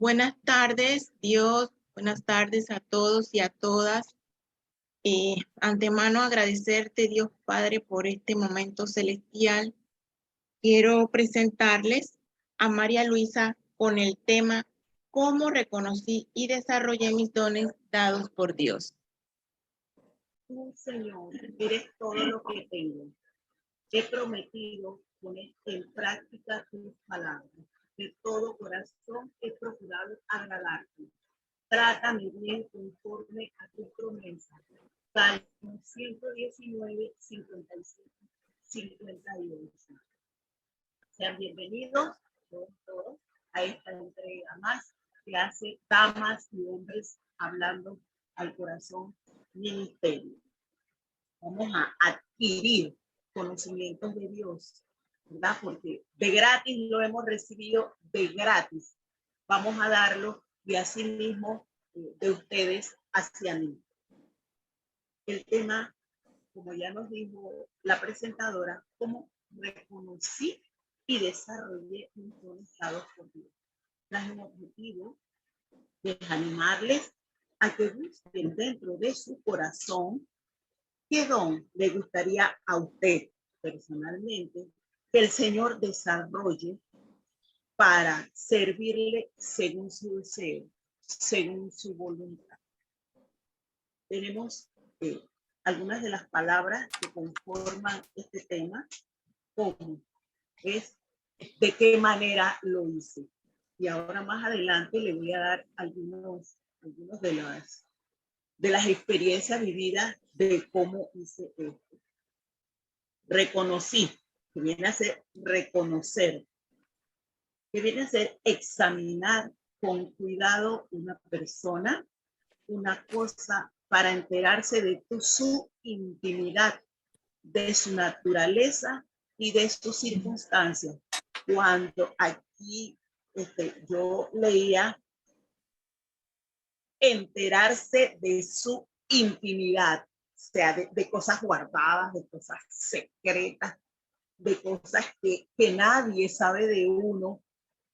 Buenas tardes, Dios. Buenas tardes a todos y a todas. Antemano agradecerte, Dios Padre, por este momento celestial. Quiero presentarles a María Luisa con el tema ¿Cómo reconocí y desarrollé mis dones dados por Dios? Tú, Señor, eres todo lo que tengo. He prometido poner en práctica tus palabras. De todo corazón he procurado agradarte. Trátame bien conforme a tu promesa. Salmo 119, 55, 58. Sean bienvenidos todos a esta entrega más que hace damas y hombres hablando al corazón ministerio. Vamos a adquirir conocimientos de Dios, ¿verdad? Porque de gratis lo hemos recibido, de gratis vamos a darlo y así mismo de ustedes hacia mí. El tema, como ya nos dijo la presentadora, cómo reconocí y desarrollé mis dones dados por Dios. Traje un objetivo de animarles a que busquen dentro de su corazón qué don le gustaría a usted personalmente que el Señor desarrolle para servirle según su deseo, según su voluntad. Tenemos algunas de las palabras que conforman este tema, como es de qué manera lo hice. Y ahora más adelante le voy a dar algunos de las experiencias vividas de cómo hice esto. Reconocí, que viene a ser reconocer, que viene a ser examinar con cuidado una persona, una cosa, para enterarse de su intimidad, de su naturaleza y de sus circunstancias. Cuando aquí yo leía enterarse de su intimidad, o sea, de cosas guardadas, de cosas secretas, de cosas que nadie sabe de uno.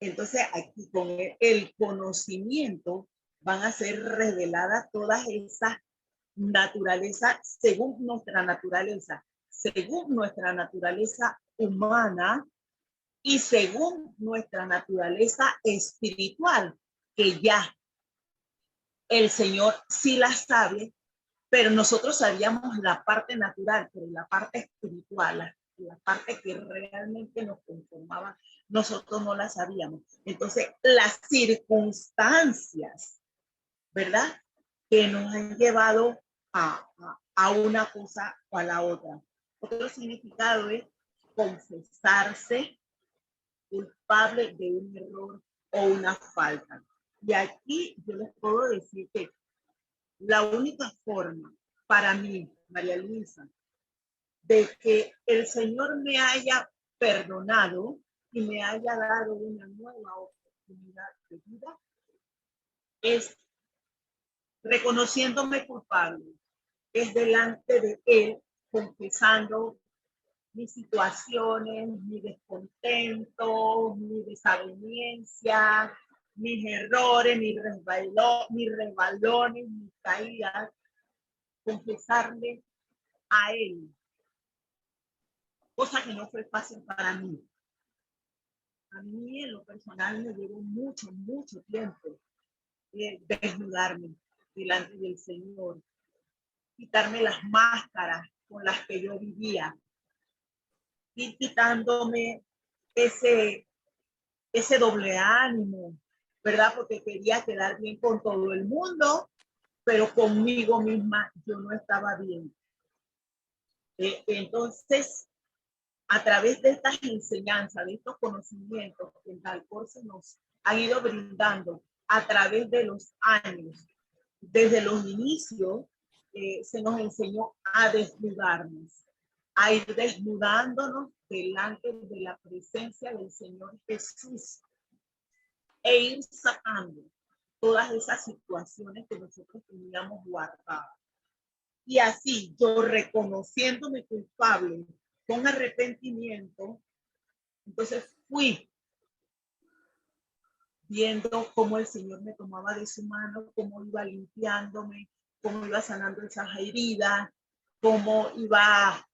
Entonces aquí con el conocimiento van a ser reveladas todas esas naturalezas según nuestra naturaleza humana y según nuestra naturaleza espiritual, que ya el Señor sí la sabe, pero nosotros sabíamos la parte natural, pero la parte espiritual, la parte que realmente nos conformaba, nosotros no la sabíamos. Entonces, las circunstancias, ¿verdad?, que nos han llevado a una cosa o a la otra. Otro significado es confesarse culpable de un error o una falta. Y aquí yo les puedo decir que la única forma para mí, María Luisa, de que el Señor me haya perdonado y me haya dado una nueva oportunidad de vida es reconociéndome culpable, es delante de Él, confesando mis situaciones, mi descontento, mi desaveniencia, mis errores, mis resbalones, mis caídas, confesarle a Él, cosa que no fue fácil para mí. A mí en lo personal me llevó mucho tiempo desnudarme delante del Señor, quitarme las máscaras con las que yo vivía, ir quitándome ese doble ánimo, ¿verdad? Porque quería quedar bien con todo el mundo, pero conmigo misma yo no estaba bien. Entonces, a través de estas enseñanzas, de estos conocimientos que el Dalcor se nos ha ido brindando a través de los años, desde los inicios, se nos enseñó a desnudarnos, a ir desnudándonos delante de la presencia del Señor Jesús e ir sacando todas esas situaciones que nosotros teníamos guardadas. Y así, yo reconociéndome culpable con arrepentimiento, entonces fui viendo cómo el Señor me tomaba de su mano, cómo iba limpiándome, cómo iba sanando esas heridas, cómo iba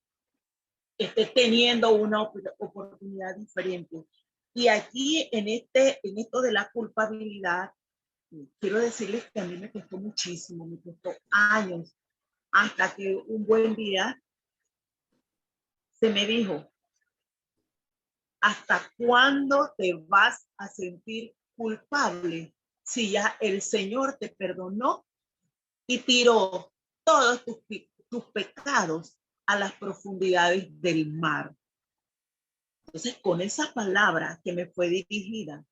teniendo una oportunidad diferente. Y aquí en esto de la culpabilidad, quiero decirles que a mí me costó muchísimo, me costó años, hasta que un buen día se me dijo, ¿hasta cuándo te vas a sentir culpable si ya el Señor te perdonó y tiró todos tus pecados a las profundidades del mar? Entonces, con esa palabra que me fue dirigida,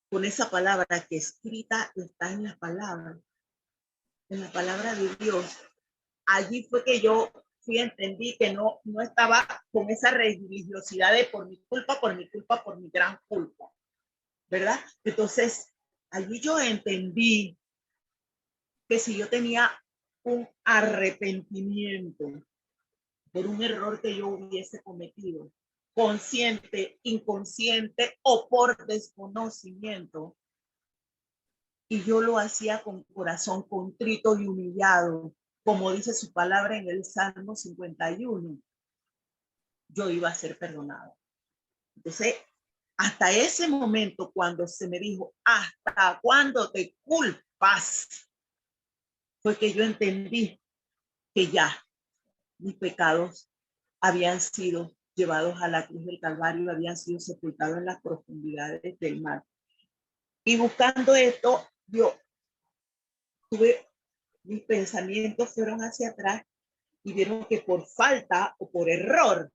con esa palabra que escrita está en la palabra de Dios, allí fue que yo entendí que no estaba con esa religiosidad de por mi culpa, por mi culpa, por mi gran culpa, ¿verdad? Entonces, allí yo entendí que si yo tenía un arrepentimiento por un error que yo hubiese cometido, consciente, inconsciente o por desconocimiento, y yo lo hacía con corazón contrito y humillado, como dice su palabra en el Salmo 51, yo iba a ser perdonado. Entonces, hasta ese momento, cuando se me dijo, ¿hasta cuándo te culpas? Fue que yo entendí que ya mis pecados habían sido llevados a la cruz del Calvario, habían sido sepultados en las profundidades del mar. Y buscando esto, yo mis pensamientos fueron hacia atrás y vieron que por falta o por error,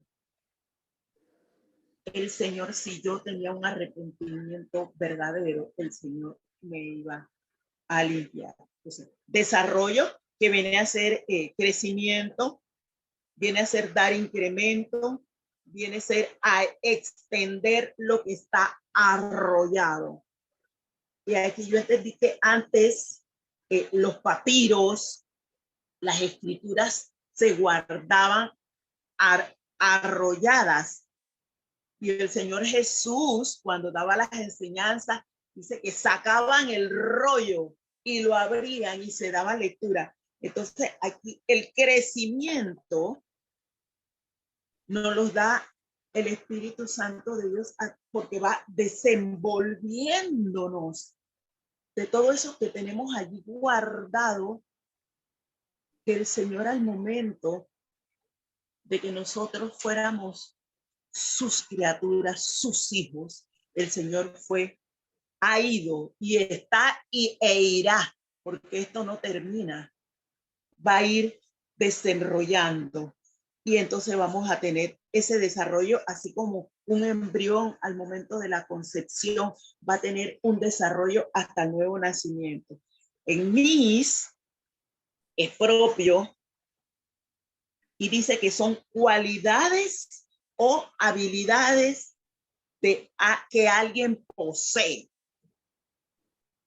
el Señor, si yo tenía un arrepentimiento verdadero, el Señor me iba a limpiar. Entonces, desarrollo, que viene a ser crecimiento, viene a ser dar incremento, viene a ser a extender lo que está arrollado. Y aquí yo entendí que antes los papiros, las escrituras se guardaban arrolladas. Y el Señor Jesús, cuando daba las enseñanzas, dice que sacaban el rollo y lo abrían y se daba lectura. Entonces, aquí el crecimiento nos los da el Espíritu Santo de Dios porque va desenvolviéndonos de todo eso que tenemos allí guardado, que el Señor al momento de que nosotros fuéramos sus criaturas, sus hijos, el Señor ha ido y está e irá, porque esto no termina, va a ir desarrollando y entonces vamos a tener ese desarrollo, así como un embrión al momento de la concepción va a tener un desarrollo hasta el nuevo nacimiento. En mis es propio y dice que son cualidades o habilidades que alguien posee.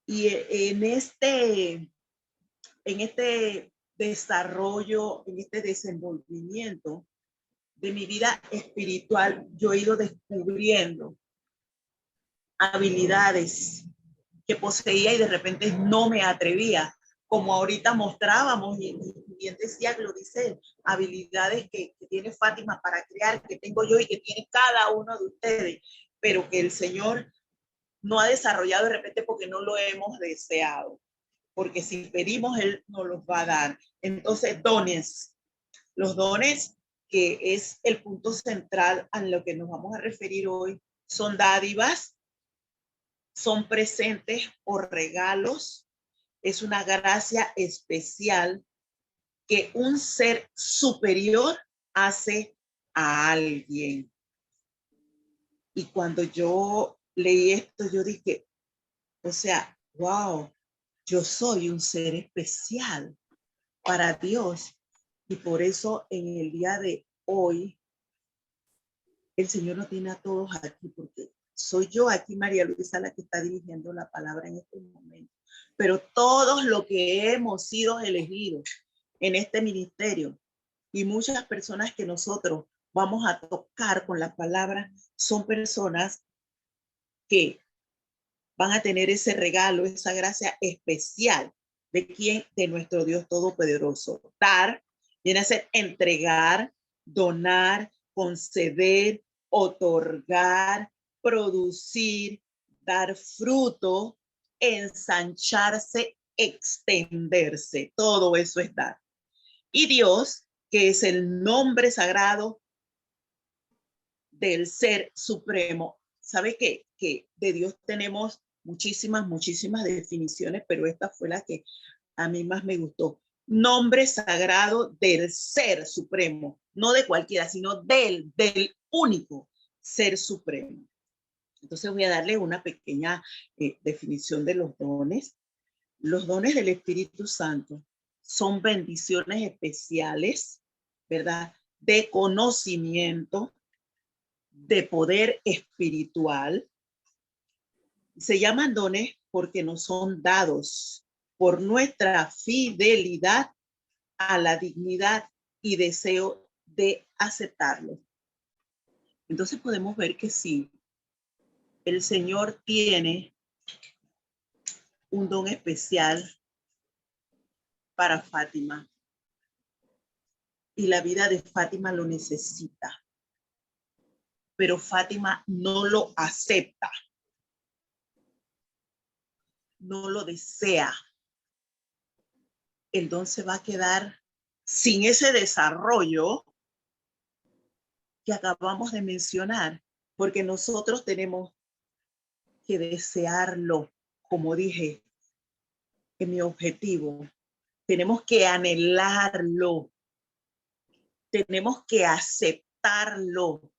Y en este desarrollo, en este desenvolvimiento de mi vida espiritual, yo he ido descubriendo habilidades que poseía y de repente no me atrevía, como ahorita mostrábamos y bien decía, lo dice, habilidades que tiene Fátima para crear, que tengo yo y que tiene cada uno de ustedes, pero que el Señor no ha desarrollado de repente porque no lo hemos deseado, porque si pedimos, Él nos los va a dar. Entonces, dones, los dones, que es el punto central a lo que nos vamos a referir hoy, son dádivas, son presentes o regalos, es una gracia especial que un ser superior hace a alguien. Y cuando yo leí esto, yo dije, o sea, wow, yo soy un ser especial para Dios. Y por eso en el día de hoy, el Señor nos tiene a todos aquí, porque soy yo aquí, María Luisa, la que está dirigiendo la palabra en este momento. Pero todos los que hemos sido elegidos en este ministerio y muchas personas que nosotros vamos a tocar con la palabra son personas que van a tener ese regalo, esa gracia especial. ¿De quién? De nuestro Dios Todopoderoso. Dar viene a ser entregar, donar, conceder, otorgar, producir, dar fruto, ensancharse, extenderse. Todo eso es dar. Y Dios, que es el nombre sagrado del Ser Supremo. ¿Sabe qué? Que de Dios tenemos muchísimas definiciones, pero esta fue la que a mí más me gustó. Nombre sagrado del Ser Supremo, no de cualquiera, sino del único Ser Supremo. Entonces voy a darle una pequeña definición de los dones. Los dones del Espíritu Santo son bendiciones especiales, ¿verdad? De conocimiento, de poder espiritual. Se llaman dones porque nos son dados por nuestra fidelidad a la dignidad y deseo de aceptarlo. Entonces podemos ver que sí, el Señor tiene un don especial para Fátima y la vida de Fátima lo necesita, pero Fátima no lo acepta, no lo desea. El don se va a quedar sin ese desarrollo que acabamos de mencionar, porque nosotros tenemos que desearlo, como dije en mi objetivo. Tenemos que anhelarlo, tenemos que aceptarlo.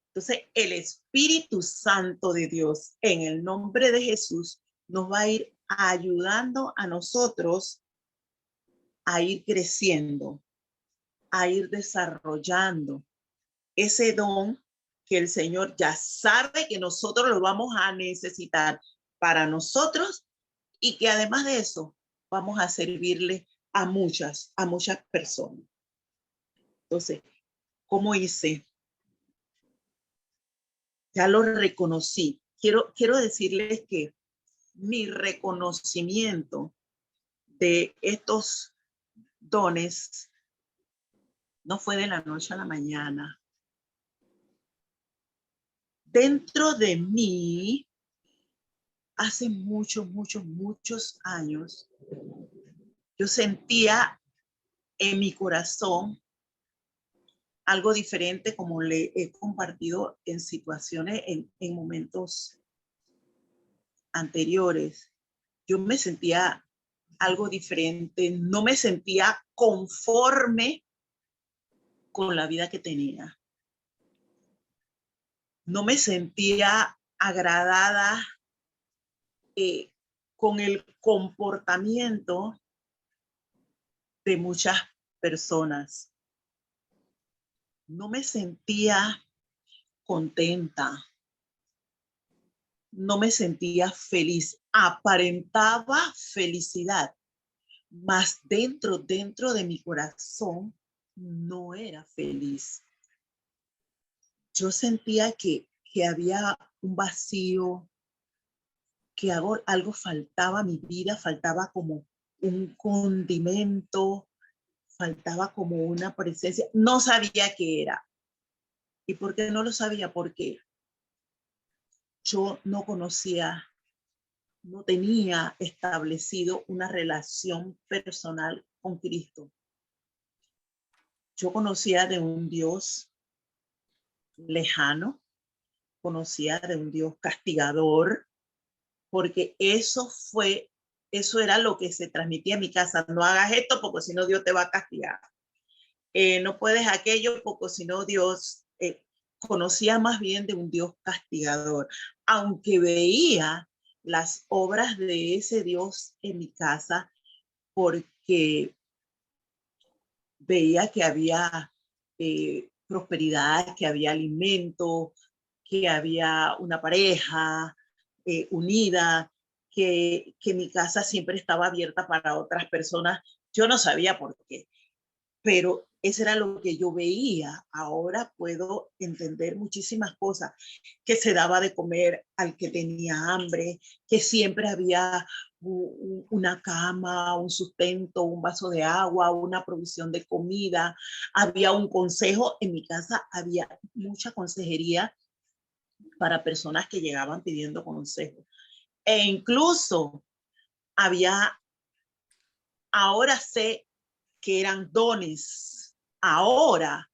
Entonces, el Espíritu Santo de Dios, en el nombre de Jesús, nos va a ir ayudando a nosotros a ir creciendo, a ir desarrollando ese don que el Señor ya sabe que nosotros lo vamos a necesitar para nosotros y que además de eso vamos a servirle a muchas personas. Entonces, ¿cómo hice? Ya lo reconocí. Quiero decirles que mi reconocimiento de estos dones no fue de la noche a la mañana. Dentro de mí, hace muchos años, yo sentía en mi corazón algo diferente, como le he compartido en situaciones, en momentos anteriores. Yo me sentía algo diferente, no me sentía conforme con la vida que tenía. No me sentía agradada con el comportamiento de muchas personas. No me sentía contenta. No me sentía feliz. Aparentaba felicidad, mas dentro de mi corazón no era feliz. Yo sentía que había un vacío, que algo faltaba a mi vida, faltaba como un condimento, faltaba como una presencia. No sabía qué era. ¿Y por qué no lo sabía? Porque yo no conocía, no tenía establecido una relación personal con Cristo. Yo conocía de un Dios lejano, conocía de un Dios castigador, porque eso era lo que se transmitía en mi casa. No hagas esto porque si no Dios te va a castigar. No puedes aquello porque si no Dios... conocía más bien de un Dios castigador, aunque veía las obras de ese Dios en mi casa, porque veía que había prosperidad, que había alimento, que había una pareja unida, que mi casa siempre estaba abierta para otras personas. Yo no sabía por qué, pero Eso era lo que yo veía. Ahora puedo entender muchísimas cosas, que se daba de comer al que tenía hambre, que siempre había una cama, un sustento, un vaso de agua, una provisión de comida, había un consejo. En mi casa había mucha consejería para personas que llegaban pidiendo consejo. E incluso había, ahora sé que eran dones. Ahora,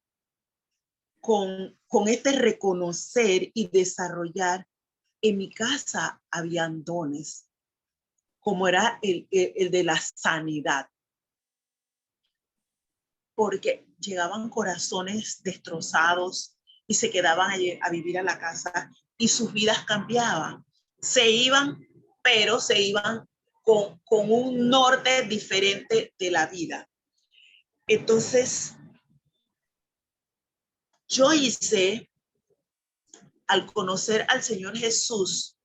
con este reconocer y desarrollar, en mi casa habían dones, como era el de la sanidad, porque llegaban corazones destrozados y se quedaban a vivir a la casa y sus vidas cambiaban. Se iban, pero se iban con un norte diferente de la vida. Entonces, yo hice, al conocer al Señor Jesús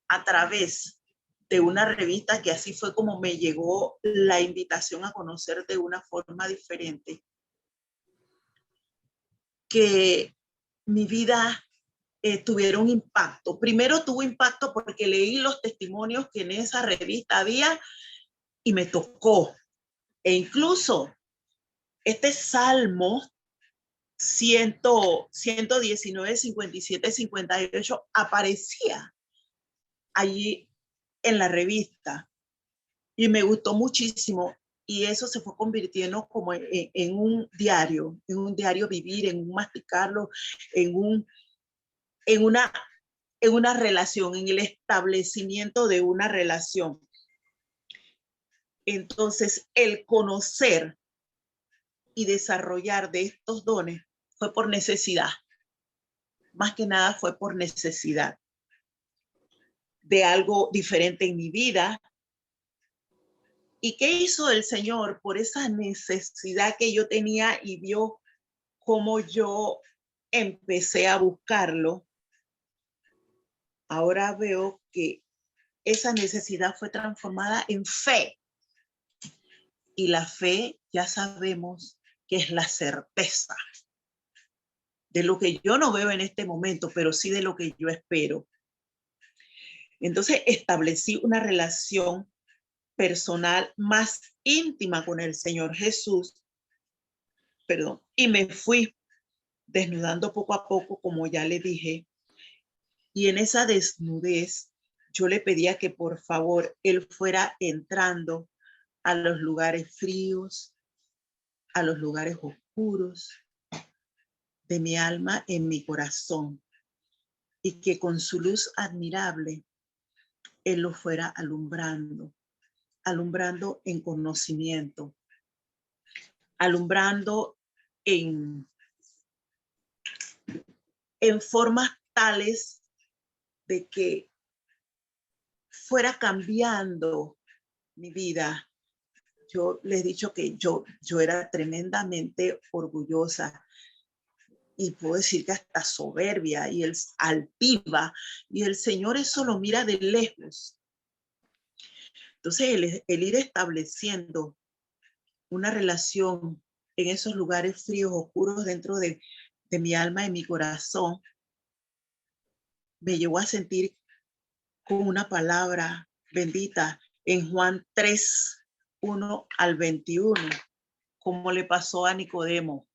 a través de una revista, que así fue como me llegó la invitación a conocer de una forma diferente, que mi vida tuvieron impacto. Primero tuvo impacto porque leí los testimonios que en esa revista había y me tocó. E incluso este Salmo 119, 57, 58 aparecía allí en la revista y me gustó muchísimo. Y eso se fue convirtiendo como en un diario vivir, en un masticarlo, en una relación, en el establecimiento de una relación. Entonces, el conocer y desarrollar de estos dones fue por necesidad. Más que nada fue por necesidad de algo diferente en mi vida. ¿Y qué hizo el Señor por esa necesidad que yo tenía y vio cómo yo empecé a buscarlo? Ahora veo que esa necesidad fue transformada en fe. Y la fe ya sabemos que es la certeza de lo que yo no veo en este momento, pero sí de lo que yo espero. Entonces establecí una relación personal más íntima con el Señor Jesús, y me fui desnudando poco a poco, como ya le dije, y en esa desnudez yo le pedía que por favor Él fuera entrando a los lugares fríos, a los lugares oscuros de mi alma, en mi corazón, y que con su luz admirable Él lo fuera alumbrando en conocimiento, alumbrando en formas tales de que fuera cambiando mi vida. Yo les he dicho que yo era tremendamente orgullosa y puedo decir que hasta soberbia y altiva, y el Señor eso lo mira de lejos. Entonces el ir estableciendo una relación en esos lugares fríos, oscuros dentro de mi alma y mi corazón, me llevó a sentir con una palabra bendita en Juan 3, 1 al 21, como le pasó a Nicodemo.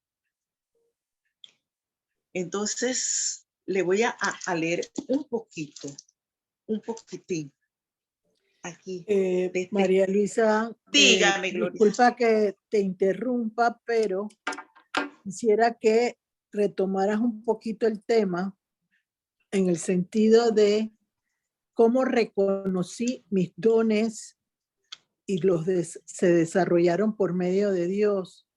Entonces, le voy a leer un poquitín. Aquí. María Luisa, Dígame, Gloria. disculpa que te interrumpa, pero quisiera que retomaras un poquito el tema en el sentido de cómo reconocí mis dones y se desarrollaron por medio de Dios.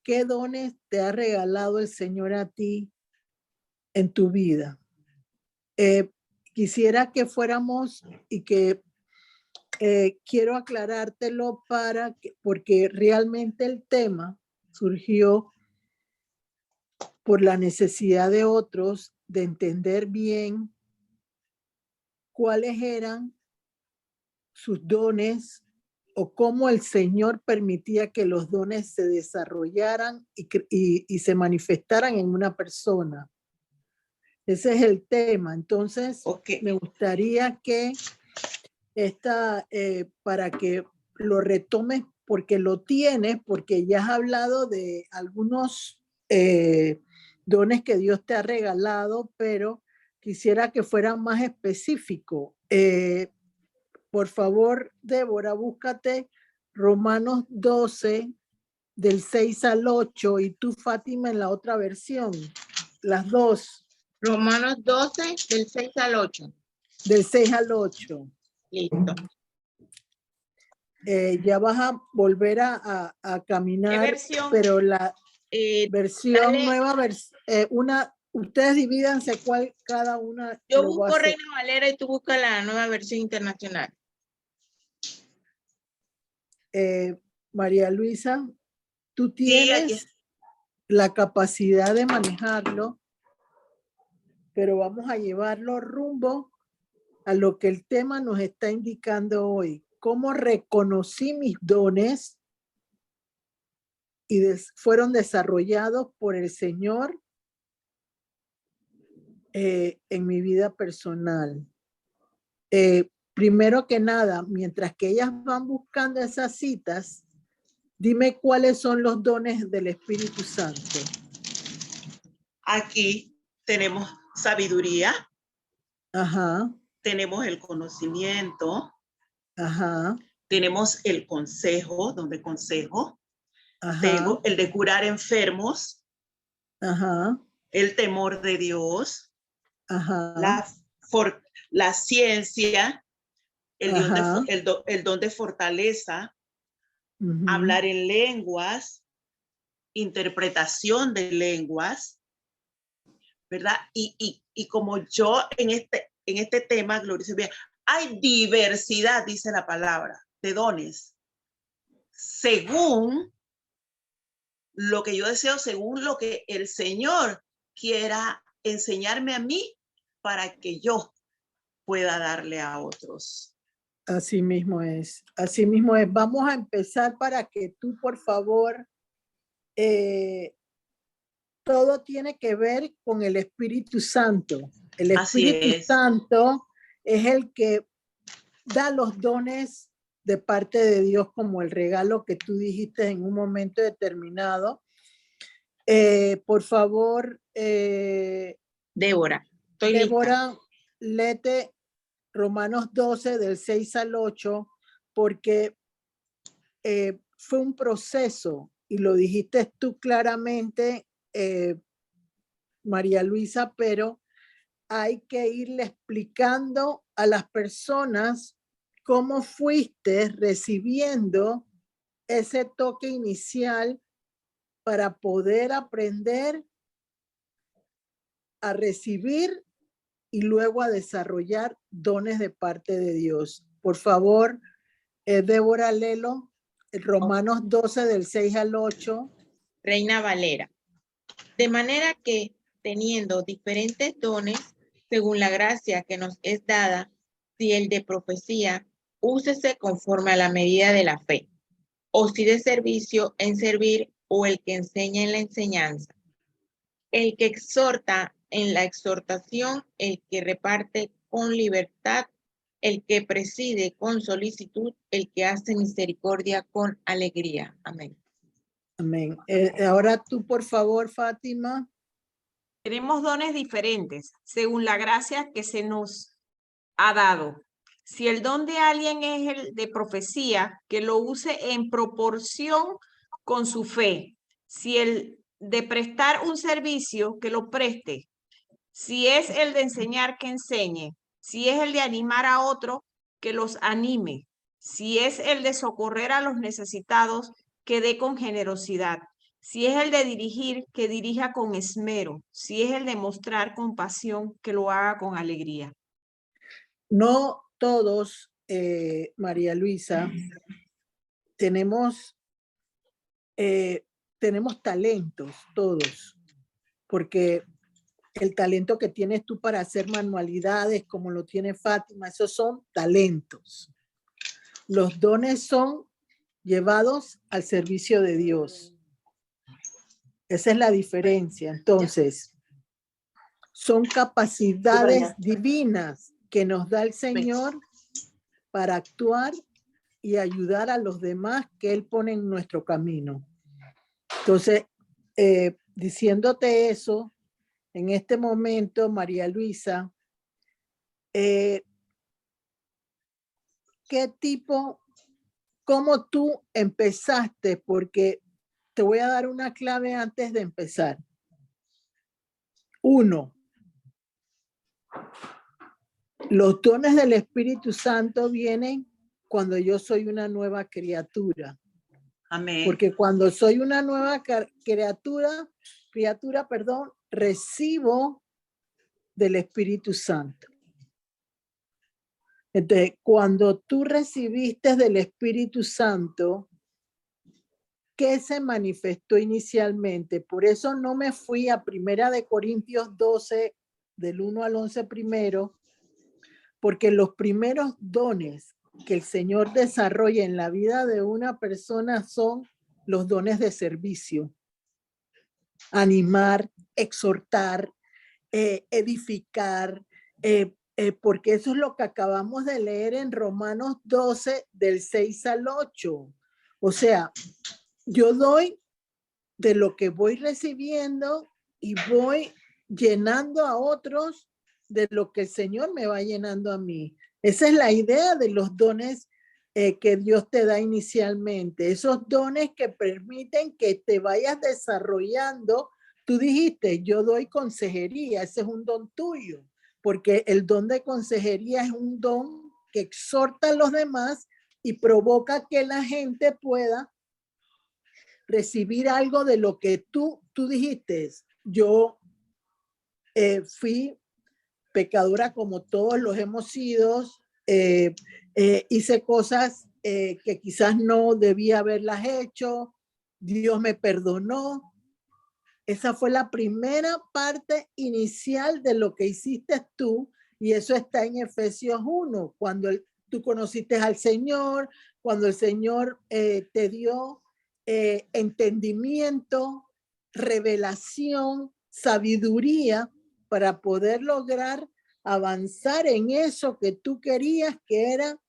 ¿Qué dones te ha regalado el Señor a ti en tu vida? Quisiera que fuéramos y que quiero aclarártelo porque realmente el tema surgió por la necesidad de otros de entender bien cuáles eran sus dones o cómo el Señor permitía que los dones se desarrollaran y se manifestaran en una persona. Ese es el tema. Entonces, Ok. me gustaría que para que lo retomes, porque lo tienes, porque ya has hablado de algunos dones que Dios te ha regalado, pero quisiera que fueran más específicos. Por favor, Débora, búscate Romanos 12, del 6 al 8, y tú, Fátima, en la otra versión. Las dos. Romanos 12, del 6 al 8. Del 6 al 8. Listo. Ya vas a volver a ¿Qué caminar, versión? pero la versión dale. nueva, ustedes divídanse cuál cada una Yo lo va a busco hacer. Reina Valera y tú buscas la nueva versión internacional. María Luisa, tú Sí, aquí tienes la capacidad de manejarlo, pero vamos a llevarlo rumbo a lo que el tema nos está indicando hoy. ¿Cómo reconocí mis dones y fueron desarrollados por el Señor en mi vida personal? Primero que nada, mientras que ellas van buscando esas citas, dime cuáles son los dones del Espíritu Santo. Aquí tenemos sabiduría, Ajá, tenemos el conocimiento, ajá, tenemos el consejo, donde consejo, ajá, tengo el de curar enfermos, ajá, el temor de Dios, ajá, la ciencia, ajá, el don de fortaleza, ujú, hablar en lenguas, interpretación de lenguas, ¿verdad? Y como yo en este tema, Gloria se ve, hay diversidad, dice la palabra, de dones, según lo que yo deseo, según lo que el Señor quiera enseñarme a mí para que yo pueda darle a otros. Así mismo es, así mismo es. Vamos a empezar para que tú, por favor, todo tiene que ver con el Espíritu Santo. El Así Espíritu es. Santo es el que da los dones de parte de Dios, como el regalo que tú dijiste en un momento determinado. Por favor, Débora, estoy Débora, léete Romanos 12 del 6 al 8, porque fue un proceso y lo dijiste tú claramente, María Luisa, pero hay que irle explicando a las personas cómo fuiste recibiendo ese toque inicial para poder aprender a recibir y luego a desarrollar dones de parte de Dios. Por favor, Débora, léelo, Romanos 12 del 6 al 8. Reina Valera. De manera que, teniendo diferentes dones, según la gracia que nos es dada, si el de profecía, úsese conforme a la medida de la fe, o si de servicio, en servir, o el que enseña en la enseñanza, el que exhorta en la exhortación, el que reparte con libertad, el que preside con solicitud, el que hace misericordia con alegría. Amén. Amén. Ahora tú, por favor, Fátima. Tenemos dones diferentes según la gracia que se nos ha dado. Si el don de alguien es el de profecía, que lo use en proporción con su fe. Si el de prestar un servicio, que lo preste. Si es el de enseñar, que enseñe. Si es el de animar a otro, que los anime. Si es el de socorrer a los necesitados, que dé con generosidad. Si es el de dirigir, que dirija con esmero. Si es el de mostrar compasión, que lo haga con alegría. No todos, María Luisa, tenemos talentos, todos, porque el talento que tienes tú para hacer manualidades, como lo tiene Fátima, esos son talentos. Los dones son llevados al servicio de Dios. Esa es la diferencia. Entonces, son capacidades divinas que nos da el Señor para actuar y ayudar a los demás que Él pone en nuestro camino. Entonces, diciéndote eso, en este momento, María Luisa, ¿qué tipo, cómo tú empezaste? Porque te voy a dar una clave antes de empezar. 1. Los dones del Espíritu Santo vienen cuando yo soy una nueva criatura. Amén. Porque cuando soy una nueva criatura, recibo del Espíritu Santo. Entonces, cuando tú recibiste del Espíritu Santo, ¿qué se manifestó inicialmente? Por eso no me fui a 1 Corintios 12, del 1 al 11 primero, porque los primeros dones que el Señor desarrolla en la vida de una persona son los dones de servicio. Animar, exhortar, edificar, porque eso es lo que acabamos de leer en Romanos 12, del 6 al 8. O sea, yo doy de lo que voy recibiendo y voy llenando a otros de lo que el Señor me va llenando a mí. Esa es la idea de los dones que Dios te da inicialmente. Esos dones que permiten que te vayas desarrollando. Tú dijiste, yo doy consejería, ese es un don tuyo, porque el don de consejería es un don que exhorta a los demás y provoca que la gente pueda recibir algo de lo que tú dijiste. Yo fui pecadora como todos los hemos sido, hice cosas que quizás no debía haberlas hecho, Dios me perdonó. Esa fue la primera parte inicial de lo que hiciste tú, y eso está en Efesios 1, cuando tú conociste al Señor, cuando el Señor te dio entendimiento, revelación, sabiduría para poder lograr avanzar en eso que tú querías, que era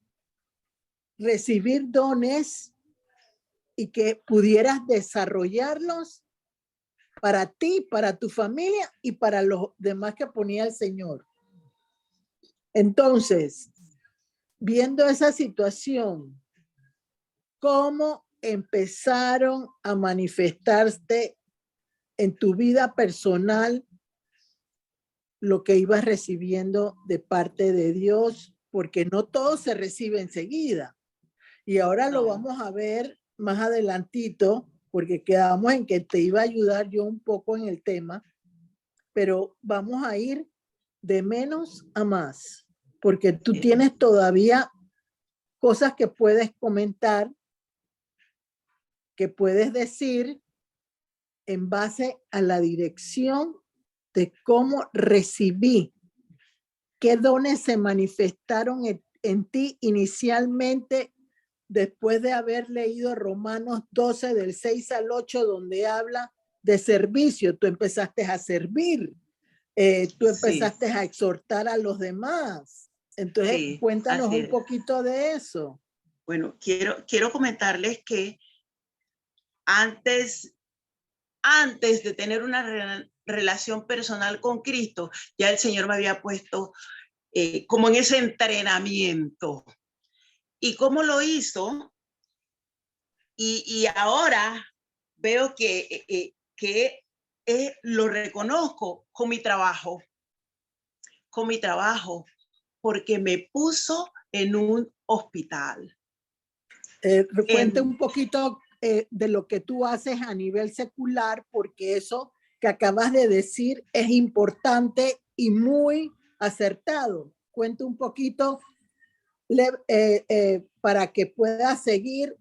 recibir dones y que pudieras desarrollarlos para ti, para tu familia y para los demás que ponía el Señor. Entonces, viendo esa situación, ¿cómo empezaron a manifestarse en tu vida personal lo que ibas recibiendo de parte de Dios? Porque no todo se recibe enseguida. Y ahora lo vamos a ver más adelantito, porque quedamos en que te iba a ayudar yo un poco en el tema, pero vamos a ir de menos a más, porque tú tienes todavía cosas que puedes comentar, que puedes decir en base a la dirección de cómo recibí, qué dones se manifestaron en ti inicialmente después de haber leído Romanos 12 del 6 al 8, donde habla de servicio. Tú empezaste a servir, tú empezaste a exhortar a los demás. Entonces, cuéntanos un poquito de eso. Bueno, quiero comentarles que antes de tener una relación personal con Cristo, ya el Señor me había puesto como en ese entrenamiento. ¿Y cómo lo hizo? Y ahora veo que lo reconozco con mi trabajo, porque me puso en un hospital. Cuente un poquito de lo que tú haces a nivel secular, porque eso que acabas de decir es importante y muy acertado. Cuente un poquito para que puedas seguir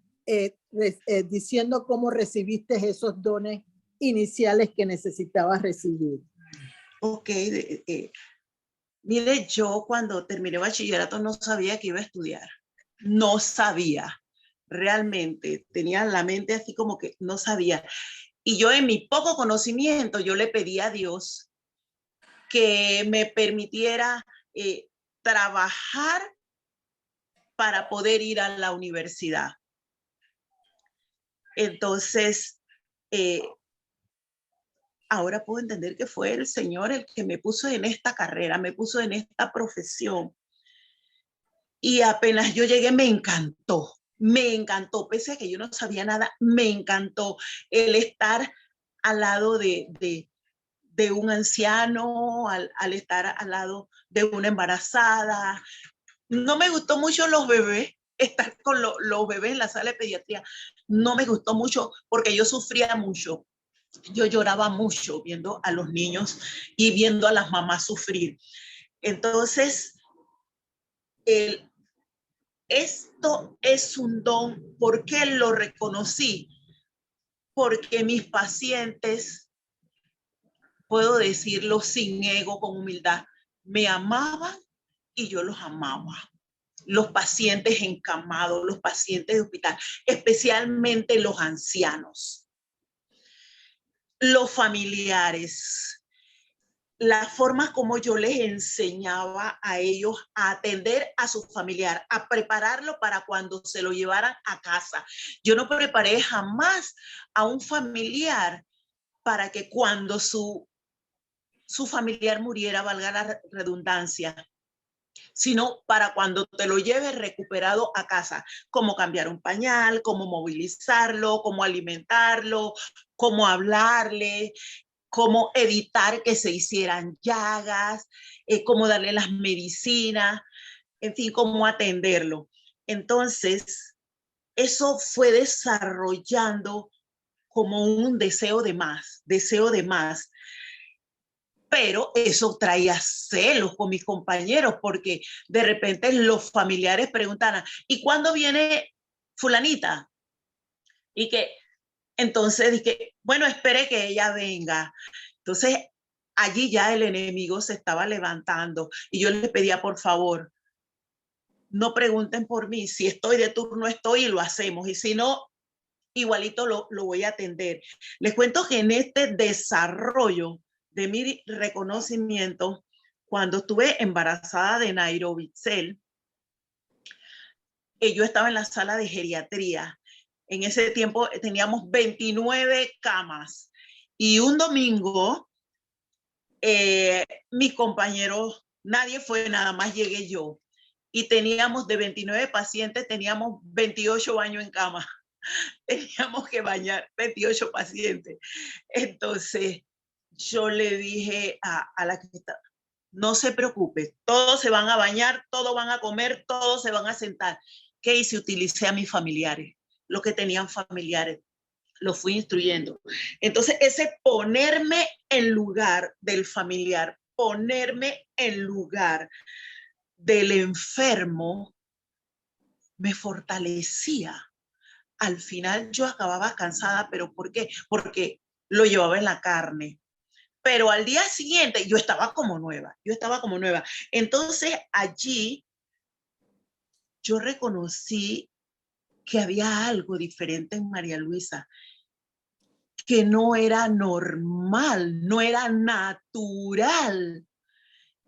diciendo cómo recibiste esos dones iniciales que necesitabas recibir. Ok, mire, yo cuando terminé bachillerato no sabía que iba a estudiar. no sabía. Realmente tenía la mente así como que no sabía. Y yo en mi poco conocimiento, yo le pedí a Dios que me permitiera trabajar para poder ir a la universidad. Entonces, ahora puedo entender que fue el Señor el que me puso en esta carrera, me puso en esta profesión. Y apenas yo llegué, me encantó, pese a que yo no sabía nada, me encantó el estar al lado de un anciano, al estar al lado de una embarazada. No me gustó mucho los bebés, estar con los bebés en la sala de pediatría. No me gustó mucho porque yo sufría mucho. Yo lloraba mucho viendo a los niños y viendo a las mamás sufrir. Entonces, esto es un don. ¿Por qué lo reconocí? Porque mis pacientes, puedo decirlo sin ego, con humildad, me amaban y yo los amaba. Los pacientes encamados, los pacientes de hospital, especialmente los ancianos, los familiares, la forma como yo les enseñaba a ellos a atender a su familiar, a prepararlo para cuando se lo llevaran a casa. Yo no preparé jamás a un familiar para que cuando su familiar muriera, valga la redundancia, sino para cuando te lo lleves recuperado a casa, cómo cambiar un pañal, cómo movilizarlo, cómo alimentarlo, cómo hablarle, cómo evitar que se hicieran llagas, cómo darle las medicinas, en fin, cómo atenderlo. Entonces, eso fue desarrollando como un deseo de más, pero eso traía celos con mis compañeros, porque de repente los familiares preguntaban, ¿y cuándo viene fulanita? Y que entonces dije, bueno, espere que ella venga. Entonces, allí ya el enemigo se estaba levantando y yo les pedía, por favor, no pregunten por mí, si estoy de turno estoy y lo hacemos, y si no, igualito lo voy a atender. Les cuento que en este desarrollo de mi reconocimiento, cuando estuve embarazada de Nairobi Bitzel, yo estaba en la sala de geriatría. En ese tiempo teníamos 29 camas y un domingo mis compañeros, nadie fue, nada más llegué yo. Y teníamos de 29 pacientes, teníamos 28 baños en cama. Teníamos que bañar 28 pacientes. Entonces, yo le dije a la que estaba, no se preocupe, todos se van a bañar, todos van a comer, todos se van a sentar. ¿Qué hice? Utilicé a mis familiares, los que tenían familiares, los fui instruyendo. Entonces, ese ponerme en lugar del familiar, ponerme en lugar del enfermo, me fortalecía. Al final yo acababa cansada, ¿pero por qué? Porque lo llevaba en la carne. Pero al día siguiente yo estaba como nueva, Entonces allí yo reconocí que había algo diferente en María Luisa, que no era normal, no era natural,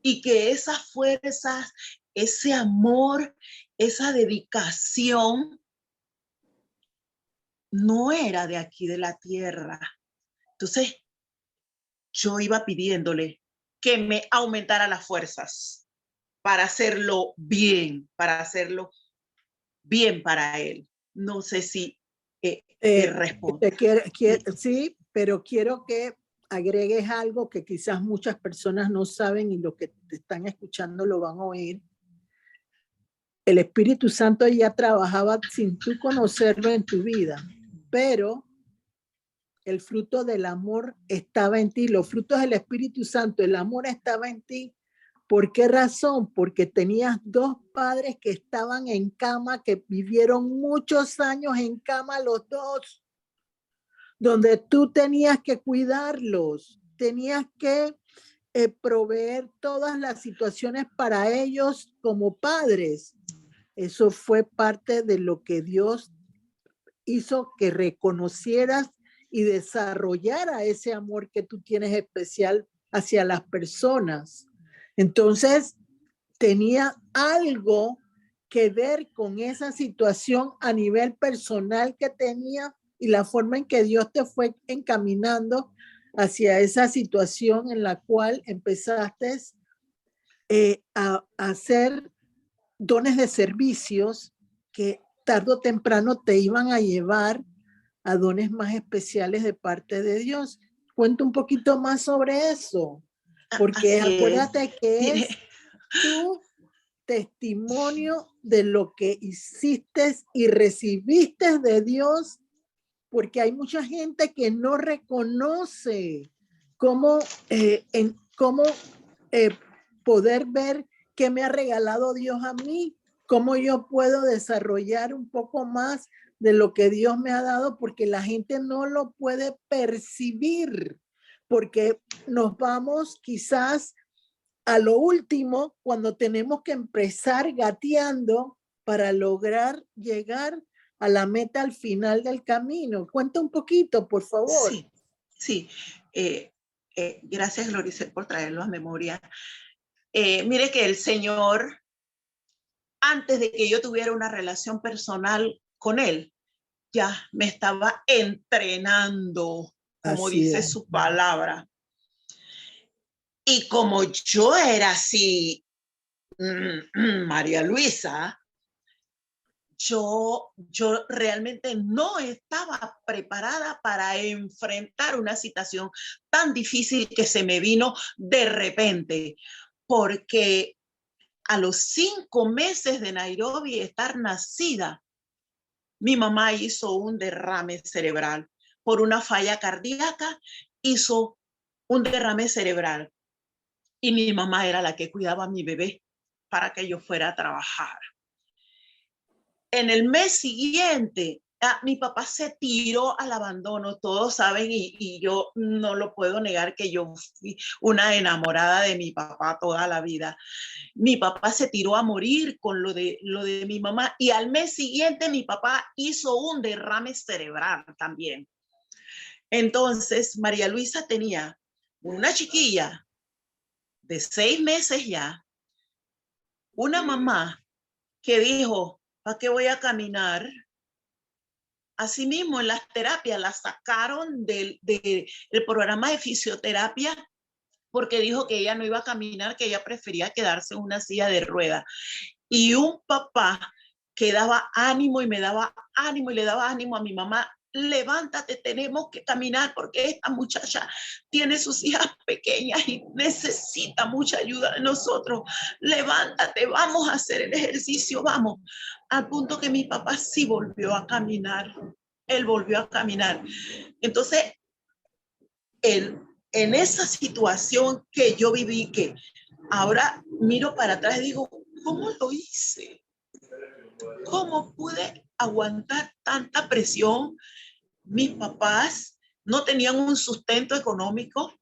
y que esas fuerzas, ese amor, esa dedicación no era de aquí de la tierra. Entonces yo iba pidiéndole que me aumentara las fuerzas para hacerlo bien para él. No sé si respondo. Sí, pero quiero que agregues algo que quizás muchas personas no saben y los que te están escuchando lo van a oír. El Espíritu Santo ya trabajaba sin tú conocerlo en tu vida, pero el fruto del amor estaba en ti, los frutos del Espíritu Santo, el amor estaba en ti. ¿Por qué razón? Porque tenías dos padres que estaban en cama, que vivieron muchos años en cama los dos, donde tú tenías que cuidarlos, tenías que proveer todas las situaciones para ellos como padres. Eso fue parte de lo que Dios hizo que reconocieras y desarrollara ese amor que tú tienes especial hacia las personas. Entonces, tenía algo que ver con esa situación a nivel personal que tenía y la forma en que Dios te fue encaminando hacia esa situación en la cual empezaste a hacer dones de servicios que tarde o temprano te iban a llevar a dones más especiales de parte de Dios. Cuenta un poquito más sobre eso, porque Así es. acuérdate que Mire, es tu testimonio de lo que hiciste y recibiste de Dios, porque hay mucha gente que no reconoce cómo, poder ver qué me ha regalado Dios a mí, cómo yo puedo desarrollar un poco más de lo que Dios me ha dado, porque la gente no lo puede percibir, porque nos vamos quizás a lo último cuando tenemos que empezar gateando para lograr llegar a la meta al final del camino. Cuenta un poquito, por favor. sí, sí. Gracias, Glorice, por traerlo a memoria. Mire que el Señor, antes de que yo tuviera una relación personal con Él, ya me estaba entrenando, como Así dice es. su palabra. Y como yo era así, María Luisa, yo realmente no estaba preparada para enfrentar una situación tan difícil que se me vino de repente, porque a los 5 meses de Nairobi estar nacida, mi mamá hizo un derrame cerebral. Por una falla cardíaca, hizo un derrame cerebral. Y mi mamá era la que cuidaba a mi bebé para que yo fuera a trabajar. En el mes siguiente, mi papá se tiró al abandono, todos saben, y yo no lo puedo negar que yo fui una enamorada de mi papá toda la vida. Mi papá se tiró a morir con lo de mi mamá, y al mes siguiente mi papá hizo un derrame cerebral también. Entonces, María Luisa tenía una chiquilla de 6 meses ya, una mamá que dijo, ¿para qué voy a caminar? Asimismo, en las terapias la sacaron del programa de fisioterapia porque dijo que ella no iba a caminar, que ella prefería quedarse en una silla de ruedas. Y un papá que daba ánimo y me daba ánimo y le daba ánimo a mi mamá, levántate, tenemos que caminar porque esta muchacha tiene sus hijas pequeñas y necesita mucha ayuda de nosotros. Levántate, vamos a hacer el ejercicio, vamos. Al punto que mi papá sí volvió a caminar. Él volvió a caminar. Entonces, en esa situación que yo viví, que ahora miro para atrás y digo, ¿cómo lo hice? ¿Cómo pude aguantar tanta presión? Mis papás no tenían un sustento económico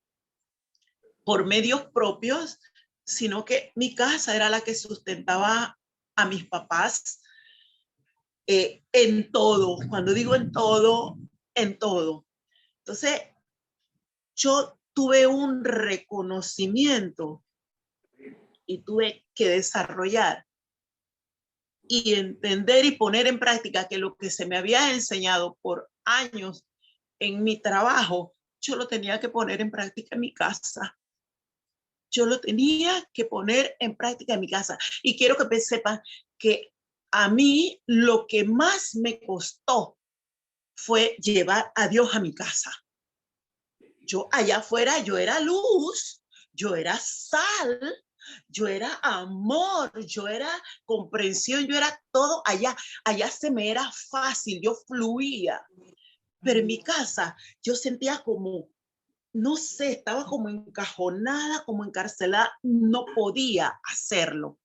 por medios propios, sino que mi casa era la que sustentaba a mis papás en todo. Cuando digo en todo, en todo. Entonces, yo tuve un reconocimiento y tuve que desarrollar y entender y poner en práctica que lo que se me había enseñado por años en mi trabajo, yo lo tenía que poner en práctica en mi casa. Yo lo tenía que poner en práctica en mi casa. Y quiero que sepan que a mí lo que más me costó fue llevar a Dios a mi casa. Yo allá afuera, yo era luz, yo era sal, yo era amor, yo era comprensión, yo era todo allá. Allá se me era fácil, yo fluía. Pero en mi casa yo sentía como, no sé, estaba como encajonada, como encarcelada, no podía hacerlo.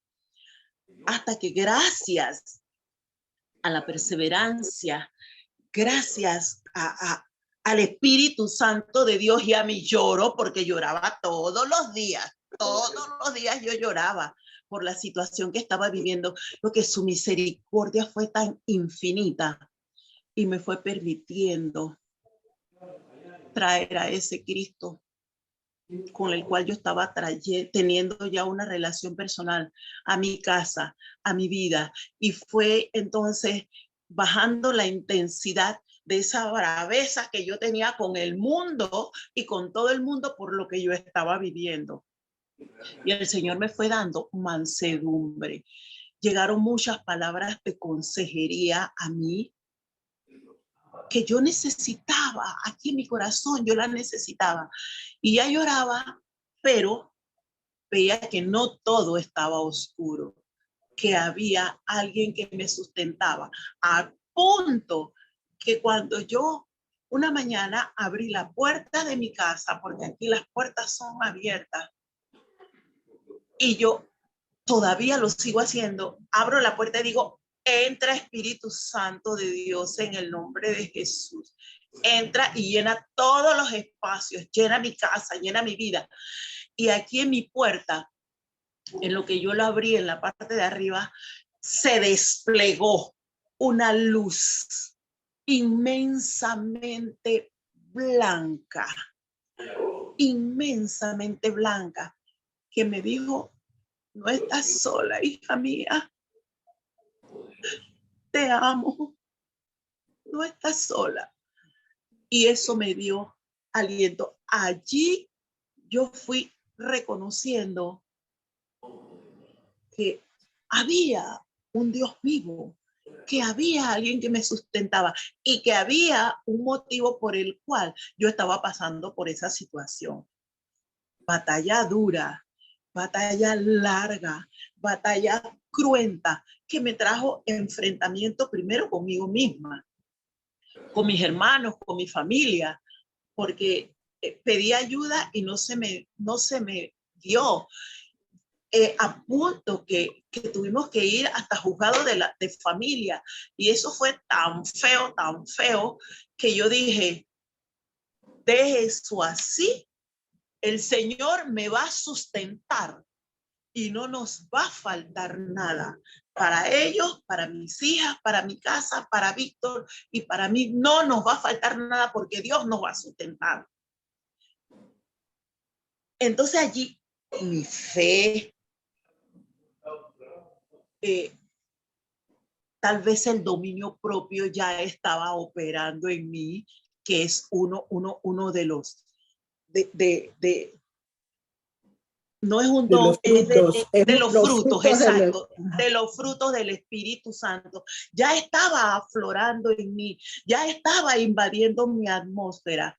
Hasta que gracias a la perseverancia, gracias al Espíritu Santo de Dios, y a mí lloro porque lloraba todos los días yo lloraba, por la situación que estaba viviendo, porque su misericordia fue tan infinita y me fue permitiendo traer a ese Cristo con el cual yo estaba teniendo ya una relación personal a mi casa, a mi vida. Y fue entonces bajando la intensidad de esa braveza que yo tenía con el mundo y con todo el mundo por lo que yo estaba viviendo. Y el Señor me fue dando mansedumbre. Llegaron muchas palabras de consejería a mí que yo necesitaba, aquí en mi corazón yo la necesitaba. Y ya lloraba, pero veía que no todo estaba oscuro, que había alguien que me sustentaba, a punto que cuando yo una mañana abrí la puerta de mi casa, porque aquí las puertas son abiertas, y yo todavía lo sigo haciendo, abro la puerta y digo, entra Espíritu Santo de Dios en el nombre de Jesús. Entra y llena todos los espacios, llena mi casa, llena mi vida. Y aquí en mi puerta, en lo que yo la abrí en la parte de arriba, se desplegó una luz inmensamente blanca, que me dijo, no estás sola, hija mía, te amo, no estás sola. Y eso me dio aliento. Allí yo fui reconociendo que había un Dios vivo, que había alguien que me sustentaba y que había un motivo por el cual yo estaba pasando por esa situación. Batalla dura, batalla larga, batalla cruenta, que me trajo enfrentamiento primero conmigo misma, con mis hermanos, con mi familia, porque pedí ayuda y no se me dio. A punto que tuvimos que ir hasta juzgado de familia. Y eso fue tan feo, que yo dije, deje eso así, el Señor me va a sustentar y no nos va a faltar nada. Para ellos, para mis hijas, para mi casa, para Víctor y para mí no nos va a faltar nada porque Dios nos va a sustentar. Entonces allí mi fe, tal vez el dominio propio ya estaba operando en mí, que es uno de los, no es un don, es de los frutos, exacto, de los frutos del Espíritu Santo. Ya estaba aflorando en mí, ya estaba invadiendo mi atmósfera.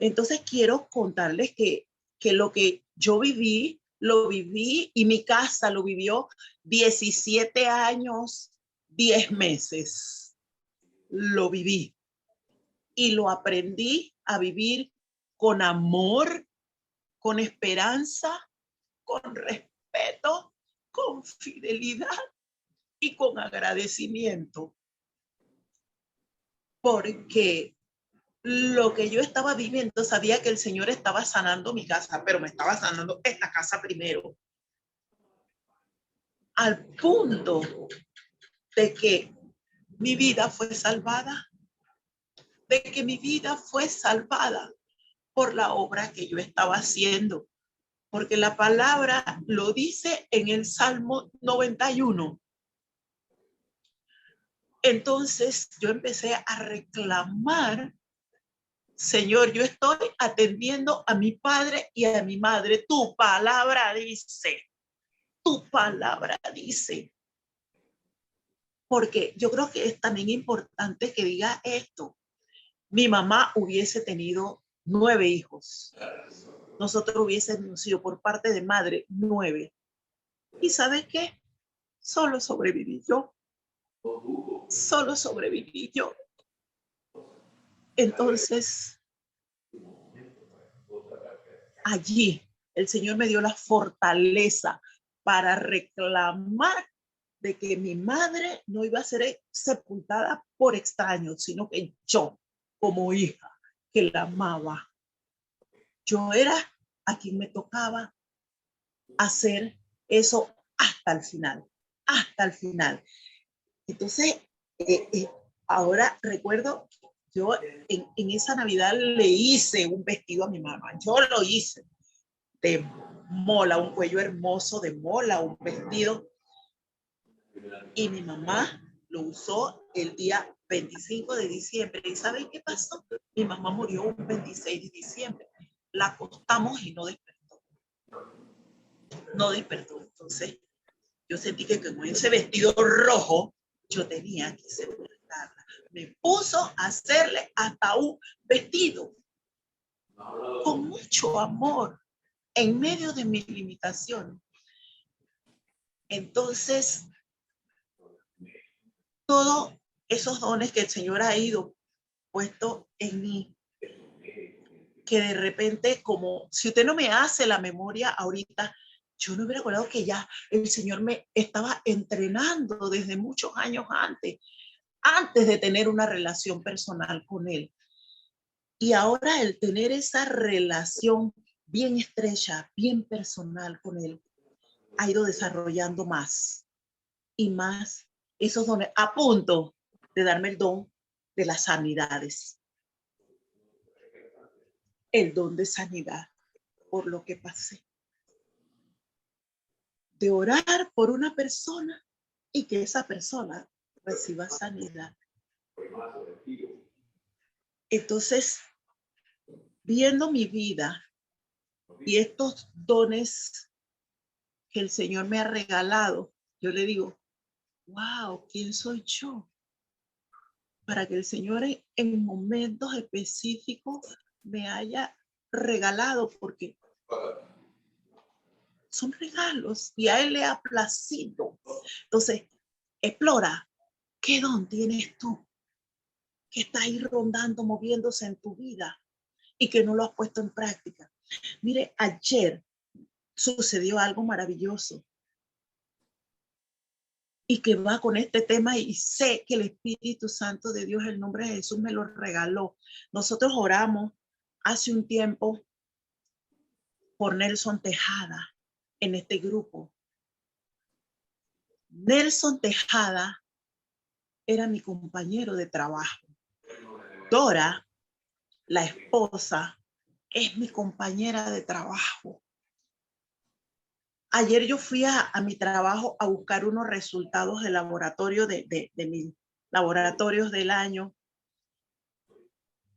Entonces quiero contarles que lo que yo viví, lo viví y mi casa lo vivió 17 años, 10 meses. Lo viví y lo aprendí a vivir con amor, con esperanza, con respeto, con fidelidad y con agradecimiento. Porque lo que yo estaba viviendo, sabía que el Señor estaba sanando mi casa, pero me estaba sanando esta casa primero. Al punto de que mi vida fue salvada, por la obra que yo estaba haciendo. Porque la palabra lo dice en el Salmo 91. Entonces yo empecé a reclamar, Señor, yo estoy atendiendo a mi padre y a mi madre. Tu palabra dice. Porque yo creo que es también importante que diga esto. Mi mamá hubiese tenido 9 hijos. Nosotros hubiésemos sido por parte de madre 9. ¿Y sabes qué? Solo sobreviví yo. Entonces, allí el Señor me dio la fortaleza para reclamar de que mi madre no iba a ser sepultada por extraños, sino que yo, como hija, que la amaba, yo era a quien me tocaba hacer eso hasta el final, hasta el final. Entonces, ahora recuerdo, yo en esa Navidad le hice un vestido a mi mamá, yo lo hice de mola, un cuello hermoso de mola, un vestido, y mi mamá lo usó el día 25 de diciembre. ¿Y saben qué pasó? Mi mamá murió un 26 de diciembre. La acostamos y no despertó. No despertó. Entonces, yo sentí que con ese vestido rojo, yo tenía que celebrarla. Me puso a hacerle hasta un vestido con mucho amor en medio de mis limitaciones. Entonces, todos esos dones que el Señor ha ido puesto en mí, que de repente, como si usted no me hace la memoria ahorita, yo no hubiera acordado que ya el Señor me estaba entrenando desde muchos años antes de tener una relación personal con Él. Y ahora el tener esa relación bien estrecha, bien personal con Él, ha ido desarrollando más y más esos dones, a punto de darme el don de las sanidades. El don de sanidad por lo que pasé. De orar por una persona y que esa persona reciba sanidad. Entonces, viendo mi vida y estos dones que el Señor me ha regalado, yo le digo, wow, ¿quién soy yo? Para que el Señor en momentos específicos me haya regalado, porque son regalos y a Él le ha placido. Entonces, explora, ¿qué don tienes tú que está ahí rondando, moviéndose en tu vida y que no lo has puesto en práctica? Mire, ayer sucedió algo maravilloso y que va con este tema, y sé que el Espíritu Santo de Dios, el nombre de Jesús, me lo regaló. Nosotros oramos hace un tiempo por Nelson Tejada en este grupo. Nelson Tejada era mi compañero de trabajo. Dora, la esposa, es mi compañera de trabajo. Ayer yo fui a mi trabajo a buscar unos resultados de laboratorio de mis laboratorios del año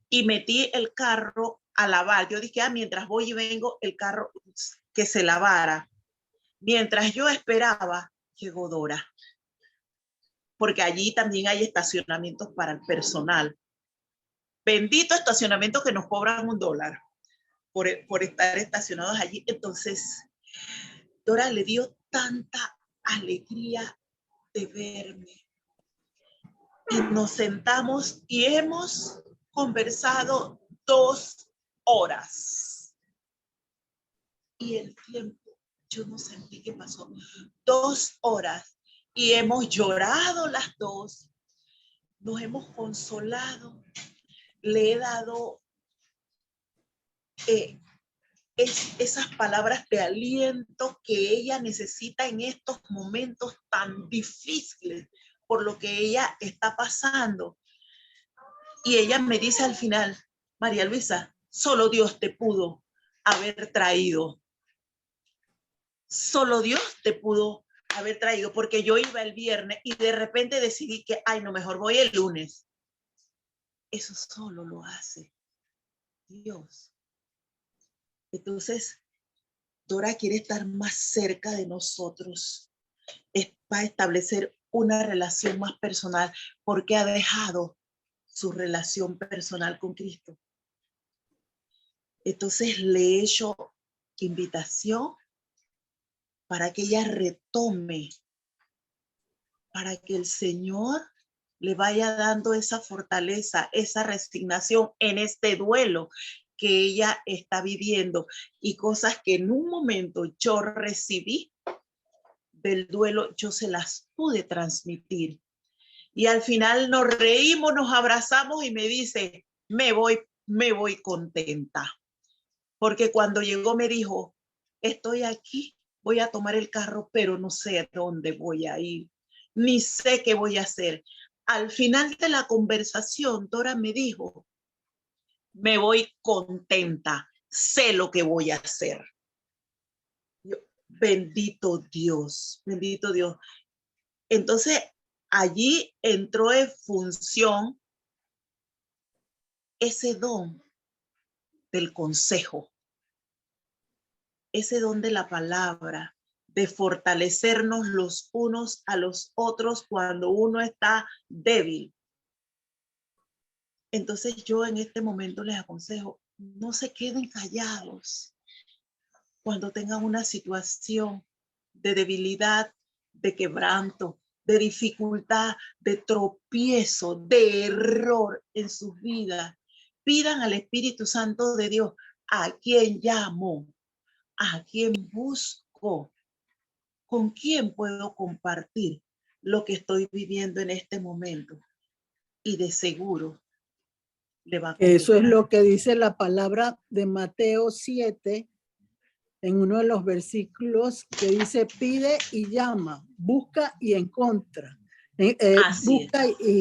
y metí el carro a lavar. Yo dije, mientras voy y vengo, el carro que se lavara. Mientras yo esperaba, llegó Dora. Porque allí también hay estacionamientos para el personal. Bendito estacionamiento que nos cobran $1 por estar estacionados allí. Entonces, Dora le dio tanta alegría de verme. Y nos sentamos y hemos conversado 2 horas. Y el tiempo, yo no sentí que pasó. 2 horas. Y hemos llorado las dos. Nos hemos consolado. Le he dado esas palabras de aliento que ella necesita en estos momentos tan difíciles por lo que ella está pasando. Y ella me dice al final, María Luisa, solo Dios te pudo haber traído. Solo Dios te pudo haber traído, porque yo iba el viernes y de repente decidí que, no, mejor voy el lunes. Eso solo lo hace Dios. Entonces, Dora quiere estar más cerca de nosotros, va a establecer una relación más personal porque ha dejado su relación personal con Cristo. Entonces le he hecho invitación para que ella retome, para que el Señor le vaya dando esa fortaleza, esa resignación en este duelo que ella está viviendo, y cosas que en un momento yo recibí del duelo, yo se las pude transmitir. Y al final nos reímos, nos abrazamos y me dice, me voy contenta. Porque cuando llegó me dijo, estoy aquí, voy a tomar el carro, pero no sé a dónde voy a ir, ni sé qué voy a hacer. Al final de la conversación, Dora me dijo, me voy contenta, sé lo que voy a hacer. Yo, bendito Dios, bendito Dios. Entonces, allí entró en función ese don del consejo, ese don de la palabra, de fortalecernos los unos a los otros cuando uno está débil. Entonces yo en este momento les aconsejo, no se queden callados cuando tengan una situación de debilidad, de quebranto, de dificultad, de tropiezo, de error en sus vidas. Pidan al Espíritu Santo de Dios, a quien llamo, a quien busco, con quién puedo compartir lo que estoy viviendo en este momento. Y de seguro le va a contestar. Eso es lo que dice la palabra de Mateo 7, en uno de los versículos que dice, pide y llama, busca y encuentra.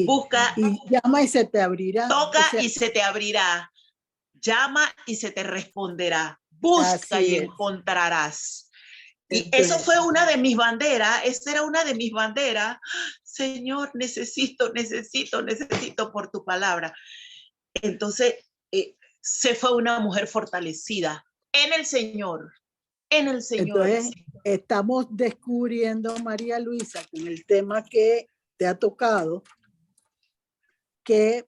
Busca y llama y se te abrirá. Toca y se te abrirá. Llama y se te responderá. Busca y encontrarás. Y eso fue una de mis banderas. Esa era una de mis banderas. Señor, necesito por tu palabra. Entonces, se fue una mujer fortalecida en el Señor. En el Señor. Entonces, estamos descubriendo, María Luisa, con el tema que te ha tocado, que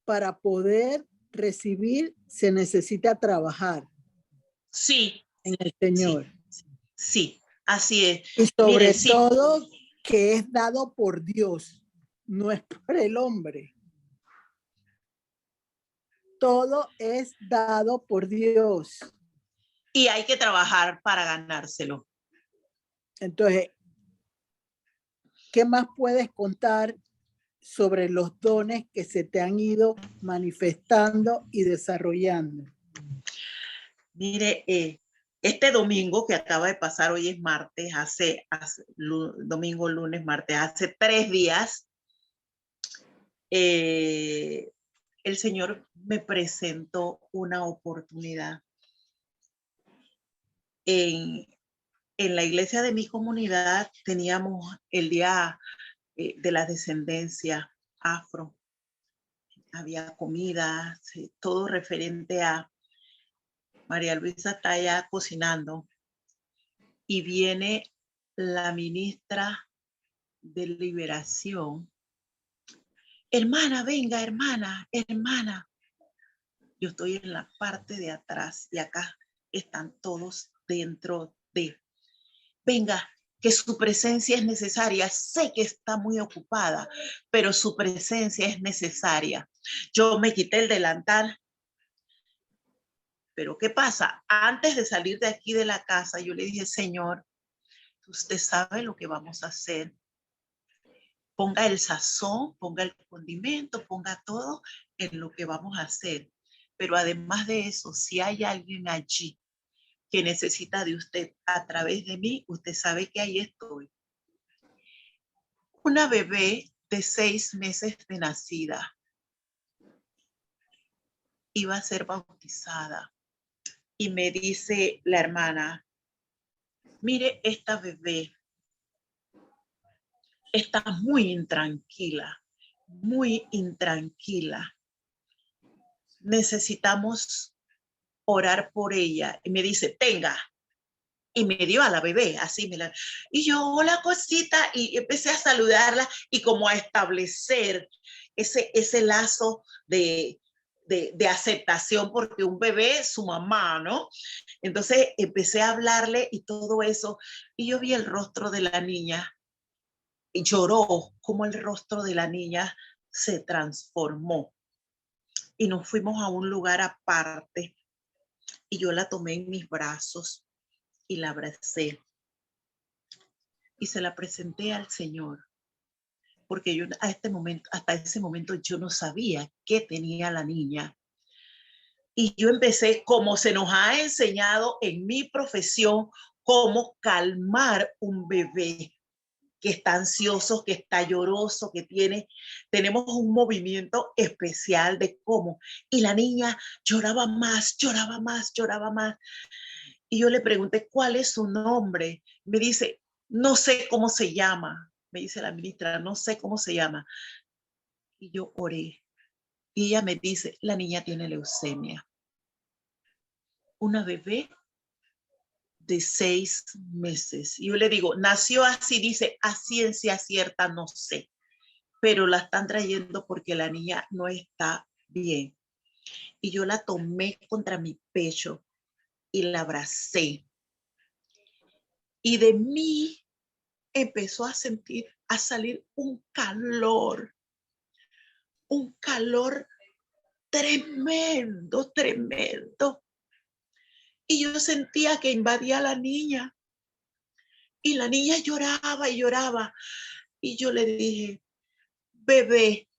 para poder recibir se necesita trabajar. Sí. En el Señor. Sí, así es. Y sobre todo que es dado por Dios, no es por el hombre. Todo es dado por Dios. Y hay que trabajar para ganárselo. Entonces, ¿qué más puedes contar sobre los dones que se te han ido manifestando y desarrollando? Mire, este domingo que acaba de pasar, hoy es martes, domingo, lunes, martes, hace 3 días, el Señor me presentó una oportunidad. En la iglesia de mi comunidad teníamos el día de la descendencia afro. Había comida, todo referente a María Luisa está allá cocinando y viene la ministra de Liberación. Hermana, venga, hermana. Yo estoy en la parte de atrás y acá están todos dentro de. Venga, que su presencia es necesaria. Sé que está muy ocupada, pero su presencia es necesaria. Yo me quité el delantal. Pero ¿qué pasa? Antes de salir de aquí de la casa, yo le dije, Señor, usted sabe lo que vamos a hacer. Ponga el sazón, ponga el condimento, ponga todo en lo que vamos a hacer. Pero además de eso, si hay alguien allí que necesita de usted a través de mí, usted sabe que ahí estoy. Una bebé de 6 meses de nacida iba a ser bautizada. Y me dice la hermana, mire, esta bebé está muy intranquila. Necesitamos orar por ella. Y me dice, tenga. Y me dio a la bebé, así y yo, hola cosita, y empecé a saludarla y como a establecer ese lazo de aceptación, porque un bebé es su mamá, ¿no? Entonces empecé a hablarle y todo eso, y yo vi el rostro de la niña, y lloró como el rostro de la niña se transformó. Y nos fuimos a un lugar aparte, y yo la tomé en mis brazos, y la abracé y se la presenté al Señor, porque yo hasta ese momento yo no sabía qué tenía la niña. Y yo empecé, como se nos ha enseñado en mi profesión, cómo calmar un bebé que está ansioso, que está lloroso, que tenemos un movimiento especial de cómo. Y la niña lloraba más, lloraba más, lloraba más. Y yo le pregunté, ¿cuál es su nombre? Me dice, no sé cómo se llama. Me dice la ministra, no sé cómo se llama. Y yo oré. Y ella me dice, la niña tiene leucemia. Una bebé de 6 meses. Y yo le digo, nació así, dice, a ciencia cierta, no sé. Pero la están trayendo porque la niña no está bien. Y yo la tomé contra mi pecho y la abracé. Y de mí empezó a salir un calor tremendo, tremendo. Y yo sentía que invadía a la niña. Y la niña lloraba y lloraba. Y yo le dije, bebé,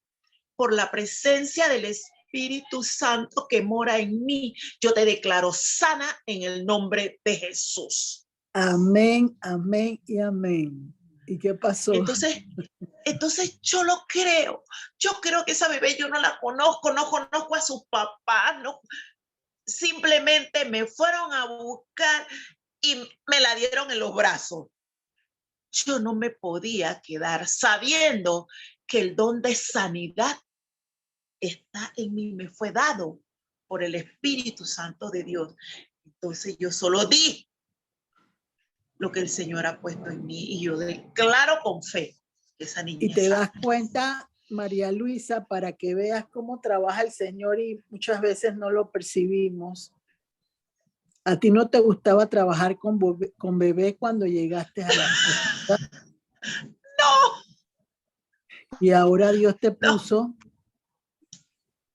por la presencia del Espíritu Santo que mora en mí, yo te declaro sana en el nombre de Jesús. Amén, amén y amén. ¿Y qué pasó? Entonces yo lo creo. Yo creo que esa bebé yo no la conozco, no conozco a sus papás, no. Simplemente me fueron a buscar y me la dieron en los brazos. Yo no me podía quedar sabiendo que el don de sanidad está en mí, me fue dado por el Espíritu Santo de Dios. Entonces yo solo di lo que el Señor ha puesto en mí y yo declaro con fe que esa niña Y te das sana. cuenta, María Luisa, para que veas cómo trabaja el Señor y muchas veces no lo percibimos. ¿A ti no te gustaba trabajar con bebé cuando llegaste a la ciudad? No, Y ahora Dios te no. puso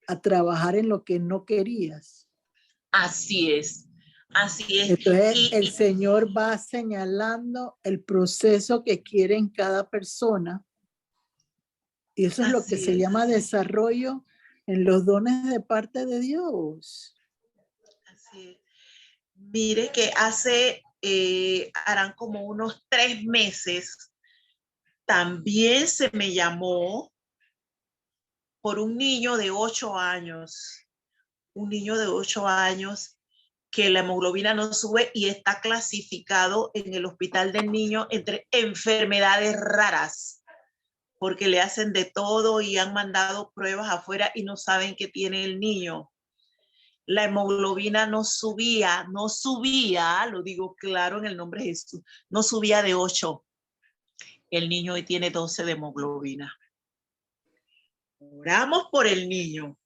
a trabajar en lo que no querías. Así es, así es. Entonces el Señor va señalando el proceso que quiere en cada persona. Y eso es lo que se llama desarrollo en los dones de parte de Dios. Así es. Mire que harán como unos 3 meses, también se me llamó por un niño de 8 años, que la hemoglobina no sube y está clasificado en el hospital del niño entre enfermedades raras, porque le hacen de todo y han mandado pruebas afuera y no saben qué tiene el niño. La hemoglobina no subía, lo digo claro en el nombre de Jesús, no subía de 8. El niño hoy tiene 12 de hemoglobina. Oramos por el niño.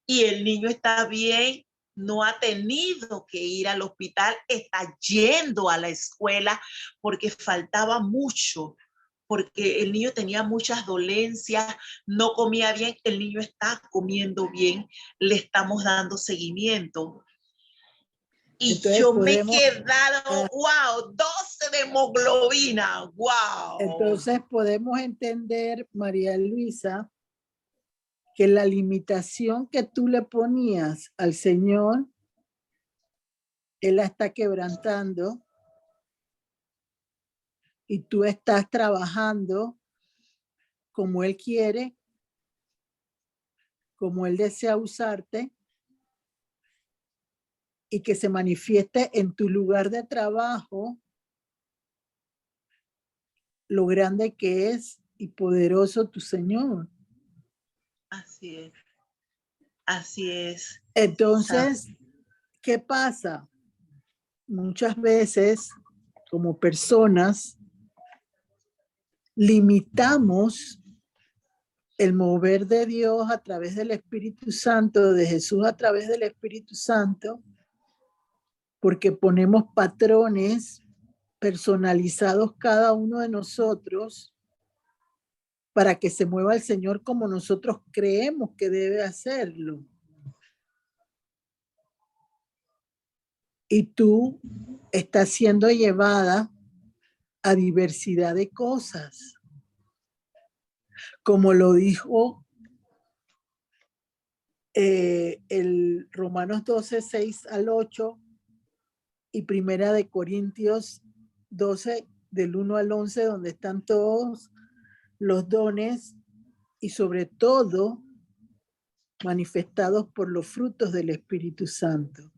Y el niño está bien, no ha tenido que ir al hospital, está yendo a la escuela porque faltaba mucho, porque el niño tenía muchas dolencias, no comía bien, el niño está comiendo bien, le estamos dando seguimiento. Y Entonces yo me he quedado, wow, 12 de hemoglobina, wow. Entonces podemos entender, María Luisa, que la limitación que tú le ponías al Señor, Él la está quebrantando y tú estás trabajando como Él quiere, como Él desea usarte y que se manifieste en tu lugar de trabajo lo grande que es y poderoso tu Señor. Así es. Así es. Entonces, ¿qué pasa? Muchas veces, como personas, limitamos el mover de Dios a través del Espíritu Santo, de Jesús a través del Espíritu Santo, porque ponemos patrones personalizados cada uno de nosotros para que se mueva el Señor como nosotros creemos que debe hacerlo. Y tú estás siendo llevada a diversidad de cosas. Como lo dijo el Romanos 12, 6 al 8, y Primera de Corintios 12, del 1 al 11, donde están todos los dones y sobre todo manifestados por los frutos del Espíritu Santo.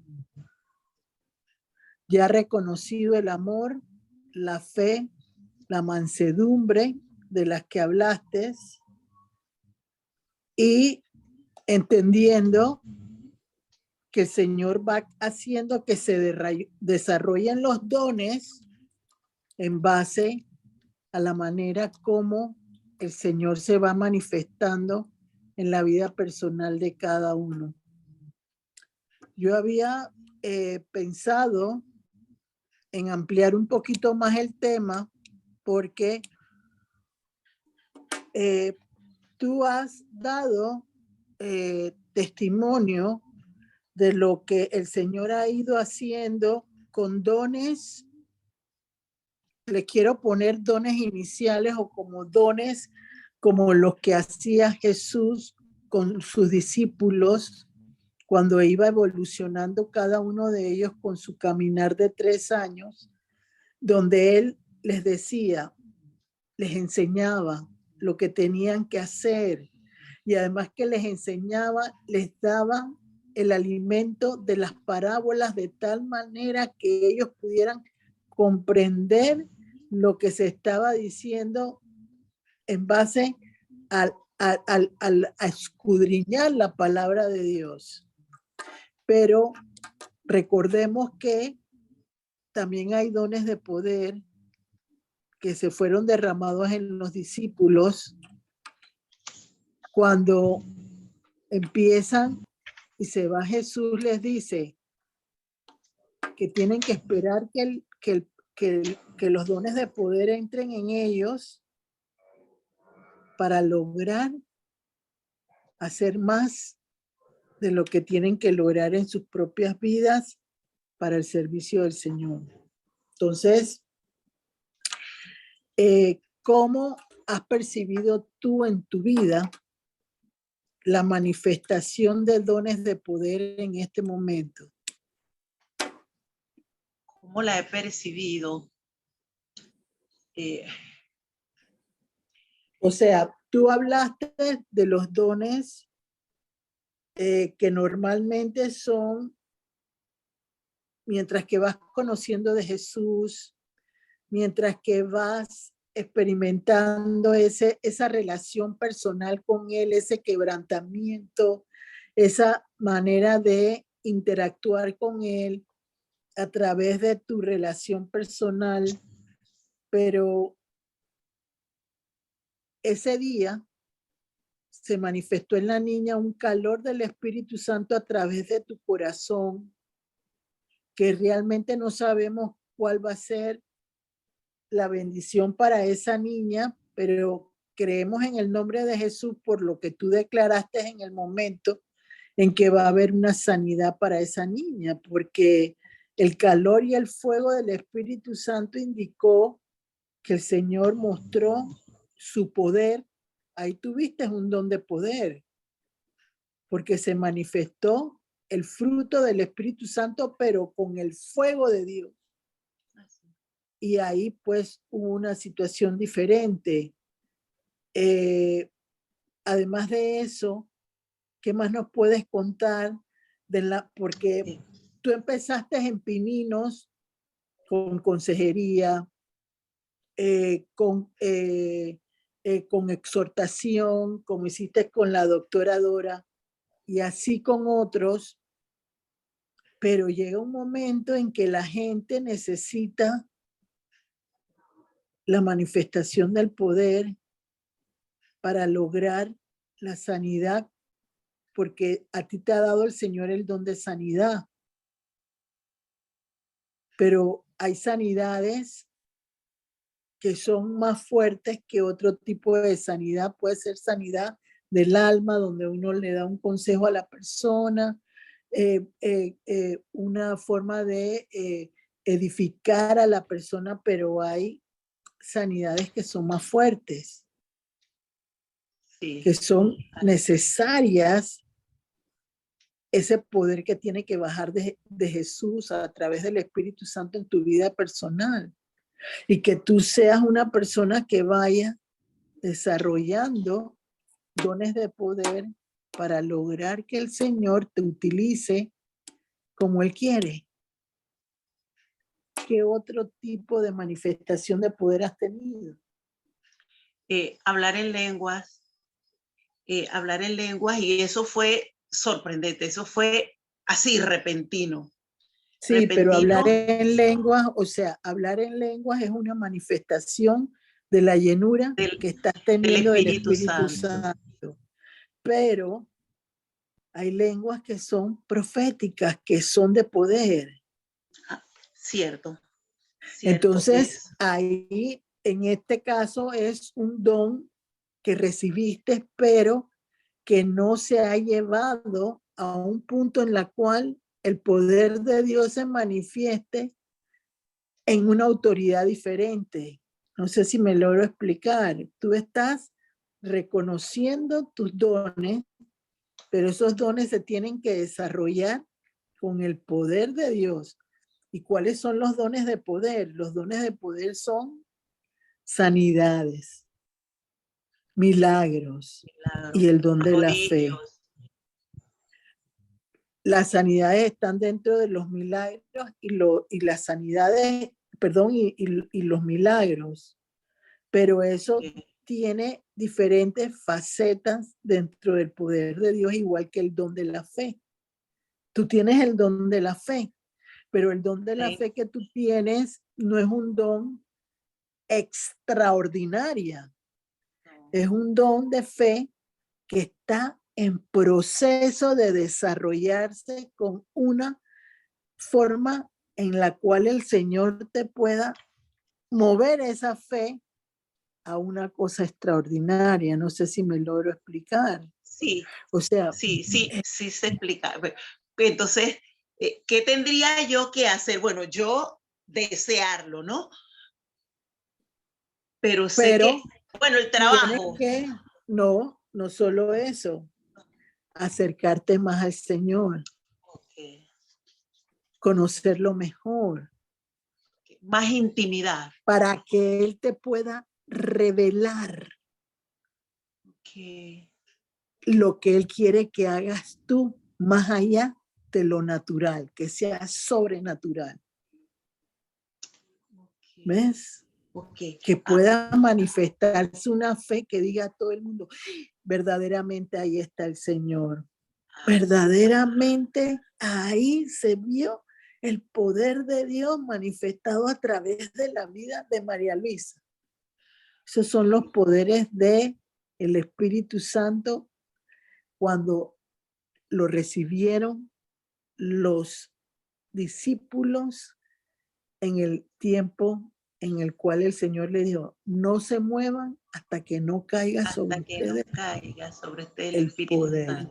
Ya reconocido el amor, la fe, la mansedumbre de las que hablaste y entendiendo que el Señor va haciendo que se desarrollen los dones en base a la manera como el Señor se va manifestando en la vida personal de cada uno. Yo había pensado en ampliar un poquito más el tema porque tú has dado testimonio de lo que el Señor ha ido haciendo con dones. Le quiero poner dones iniciales o como dones como los que hacía Jesús con sus discípulos cuando iba evolucionando cada uno de ellos con su caminar de 3 años, donde él les decía, les enseñaba lo que tenían que hacer y además que les enseñaba, les daba el alimento de las parábolas de tal manera que ellos pudieran comprender lo que se estaba diciendo en base a escudriñar la palabra de Dios. Pero recordemos que también hay dones de poder que se fueron derramados en los discípulos cuando empiezan y se va Jesús, les dice que tienen que esperar que los dones de poder entren en ellos para lograr hacer más de lo que tienen que lograr en sus propias vidas para el servicio del Señor. Entonces, ¿cómo has percibido tú en tu vida la manifestación de dones de poder en este momento? ¿Cómo la he percibido? O sea, tú hablaste de los dones que normalmente son mientras que vas conociendo de Jesús, mientras que vas experimentando esa relación personal con Él, ese quebrantamiento, esa manera de interactuar con Él a través de tu relación personal. Pero ese día se manifestó en la niña un calor del Espíritu Santo a través de tu corazón, que realmente no sabemos cuál va a ser la bendición para esa niña, pero creemos en el nombre de Jesús por lo que tú declaraste en el momento en que va a haber una sanidad para esa niña, porque el calor y el fuego del Espíritu Santo indicó que el Señor mostró su poder. Ahí tuviste un don de poder, porque se manifestó el fruto del Espíritu Santo, pero con el fuego de Dios. Y ahí pues hubo una situación diferente. Además de eso, ¿qué más nos puedes contar porque tú empezaste en Pininos con consejería, con exhortación, como hiciste con la doctora Dora, y así con otros, pero llega un momento en que la gente necesita la manifestación del poder para lograr la sanidad, porque a ti te ha dado el Señor el don de sanidad. Pero hay sanidades que son más fuertes que otro tipo de sanidad. Puede ser sanidad del alma, donde uno le da un consejo a la persona, una forma de edificar a la persona, pero hay sanidades que son más fuertes, Sí. que son necesarias ese poder que tiene que bajar de Jesús a través del Espíritu Santo en tu vida personal. Y que tú seas una persona que vaya desarrollando dones de poder para lograr que el Señor te utilice como Él quiere. ¿Qué otro tipo de manifestación de poder has tenido? Hablar en lenguas, y eso fue sorprendente, eso fue así repentino. Sí, pero hablar en lenguas, o sea, hablar en lenguas es una manifestación de la llenura que estás teniendo del Espíritu Santo. Pero hay lenguas que son proféticas, que son de poder. Cierto. Entonces, ahí, en este caso, es un don que recibiste, pero que no se ha llevado a un punto en la cual el poder de Dios se manifieste en una autoridad diferente. No sé si me logro explicar. Tú estás reconociendo tus dones, pero esos dones se tienen que desarrollar con el poder de Dios. ¿Y cuáles son los dones de poder? Los dones de poder son sanidades, milagros y el don de la fe. Las sanidades están dentro de los milagros y las sanidades, perdón, y los milagros. Pero eso tiene diferentes facetas dentro del poder de Dios, igual que el don de la fe. Tú tienes el don de la fe, pero el don de la fe que tú tienes no es un don extraordinaria. Es un don de fe que está en proceso de desarrollarse con una forma en la cual el Señor te pueda mover esa fe a una cosa extraordinaria. No sé si me logro explicar. Sí, o sea, sí se explica. Entonces, ¿qué tendría yo que hacer? Bueno, yo desearlo, ¿no? Pero sé que, bueno, el trabajo. No solo eso, acercarte más al Señor, conocerlo mejor. Más intimidad. Para que Él te pueda revelar lo que Él quiere que hagas tú, más allá de lo natural, que sea sobrenatural. ¿Ves? Que pueda manifestarse una fe que diga a todo el mundo, verdaderamente ahí está el Señor. Verdaderamente ahí se vio el poder de Dios manifestado a través de la vida de María Luisa. Esos son los poderes del Espíritu Santo cuando lo recibieron los discípulos en el tiempo en el cual el Señor le dijo, no se muevan hasta que no caiga sobre ustedes el poder.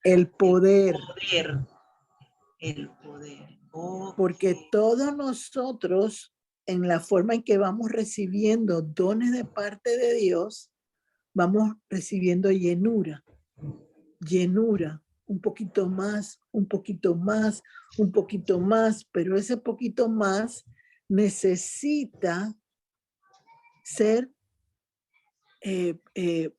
El poder. Porque todos nosotros, en la forma en que vamos recibiendo dones de parte de Dios, vamos recibiendo llenura, un poquito más, un poquito más, un poquito más, pero ese poquito más necesita ser que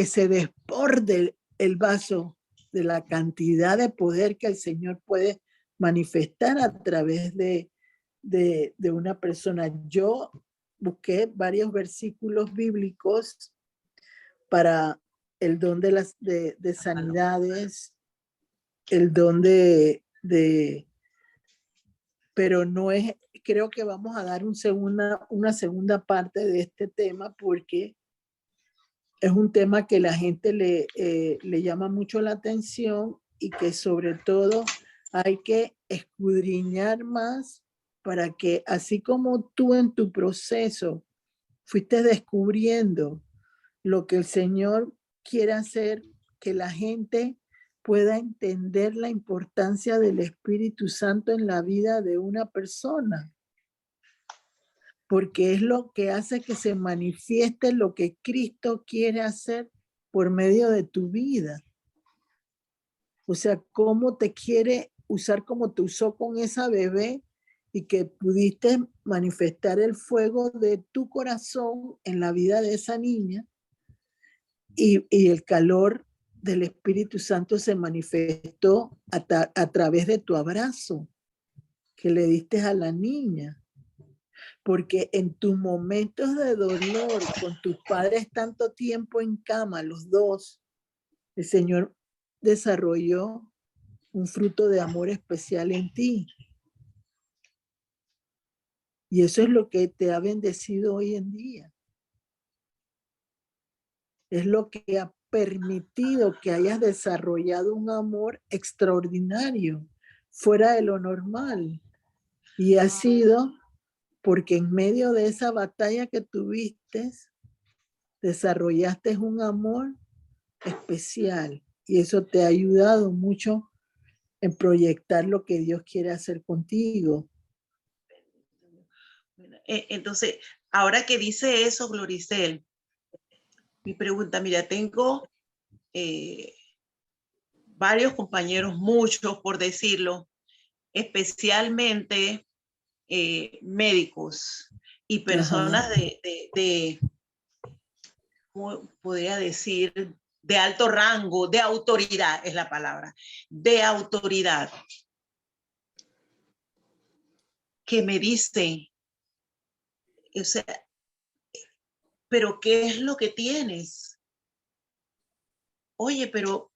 se desborde el vaso de la cantidad de poder que el Señor puede manifestar a través de una persona. Yo busqué varios versículos bíblicos para el don de sanidades, el don pero no es, creo que vamos a dar una segunda parte de este tema porque es un tema que la gente le llama mucho la atención y que sobre todo hay que escudriñar más para que así como tú en tu proceso fuiste descubriendo lo que el Señor quiere hacer, que la gente pueda entender la importancia del Espíritu Santo en la vida de una persona. Porque es lo que hace que se manifieste lo que Cristo quiere hacer por medio de tu vida. O sea, cómo te quiere usar como te usó con esa bebé y que pudiste manifestar el fuego de tu corazón en la vida de esa niña y el calor del Espíritu Santo se manifestó a través de tu abrazo que le diste a la niña. Porque en tus momentos de dolor con tus padres tanto tiempo en cama, los dos, el Señor desarrolló un fruto de amor especial en ti. Y eso es lo que te ha bendecido hoy en día. Es lo que ha permitido que hayas desarrollado un amor extraordinario, fuera de lo normal. Y ha sido porque en medio de esa batalla que tuviste, desarrollaste un amor especial. Y eso te ha ayudado mucho en proyectar lo que Dios quiere hacer contigo. Entonces, ahora que dice eso, Gloricel, mi pregunta, mira, tengo varios compañeros, muchos por decirlo, especialmente médicos y personas ¿cómo podría decir? De alto rango, de autoridad es la palabra, de autoridad, que me dicen, o sea, pero ¿qué es lo que tienes? Oye, pero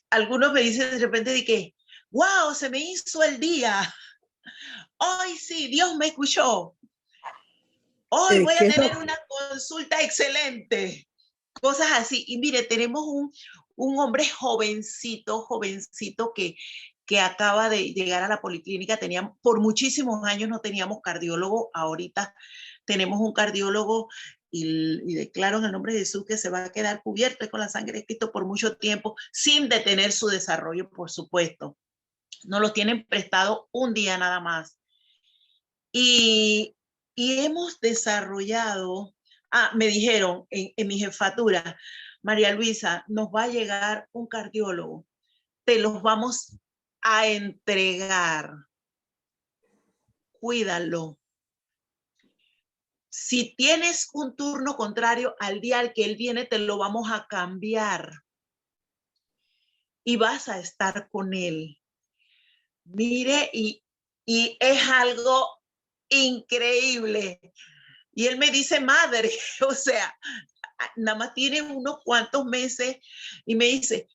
algunos me dicen de repente de que, wow, se me hizo el día. Hoy sí, Dios me escuchó. Hoy voy a tener una consulta excelente. Cosas así. Y mire, tenemos un hombre jovencito que acaba de llegar a la policlínica. Por muchísimos años no teníamos cardiólogo. Ahorita tenemos un cardiólogo y declaro en el nombre de Jesús que se va a quedar cubierto con la sangre de Cristo por mucho tiempo, sin detener su desarrollo, por supuesto. Nos lo tienen prestado un día nada más. Y hemos desarrollado, me dijeron en mi jefatura, María Luisa, nos va a llegar un cardiólogo, te los vamos a entregar, cuídalo. Si tienes un turno contrario al día al que él viene, te lo vamos a cambiar y vas a estar con él. Mire, y es algo increíble. Y él me dice, madre, o sea, nada más tiene unos cuantos meses y me dice,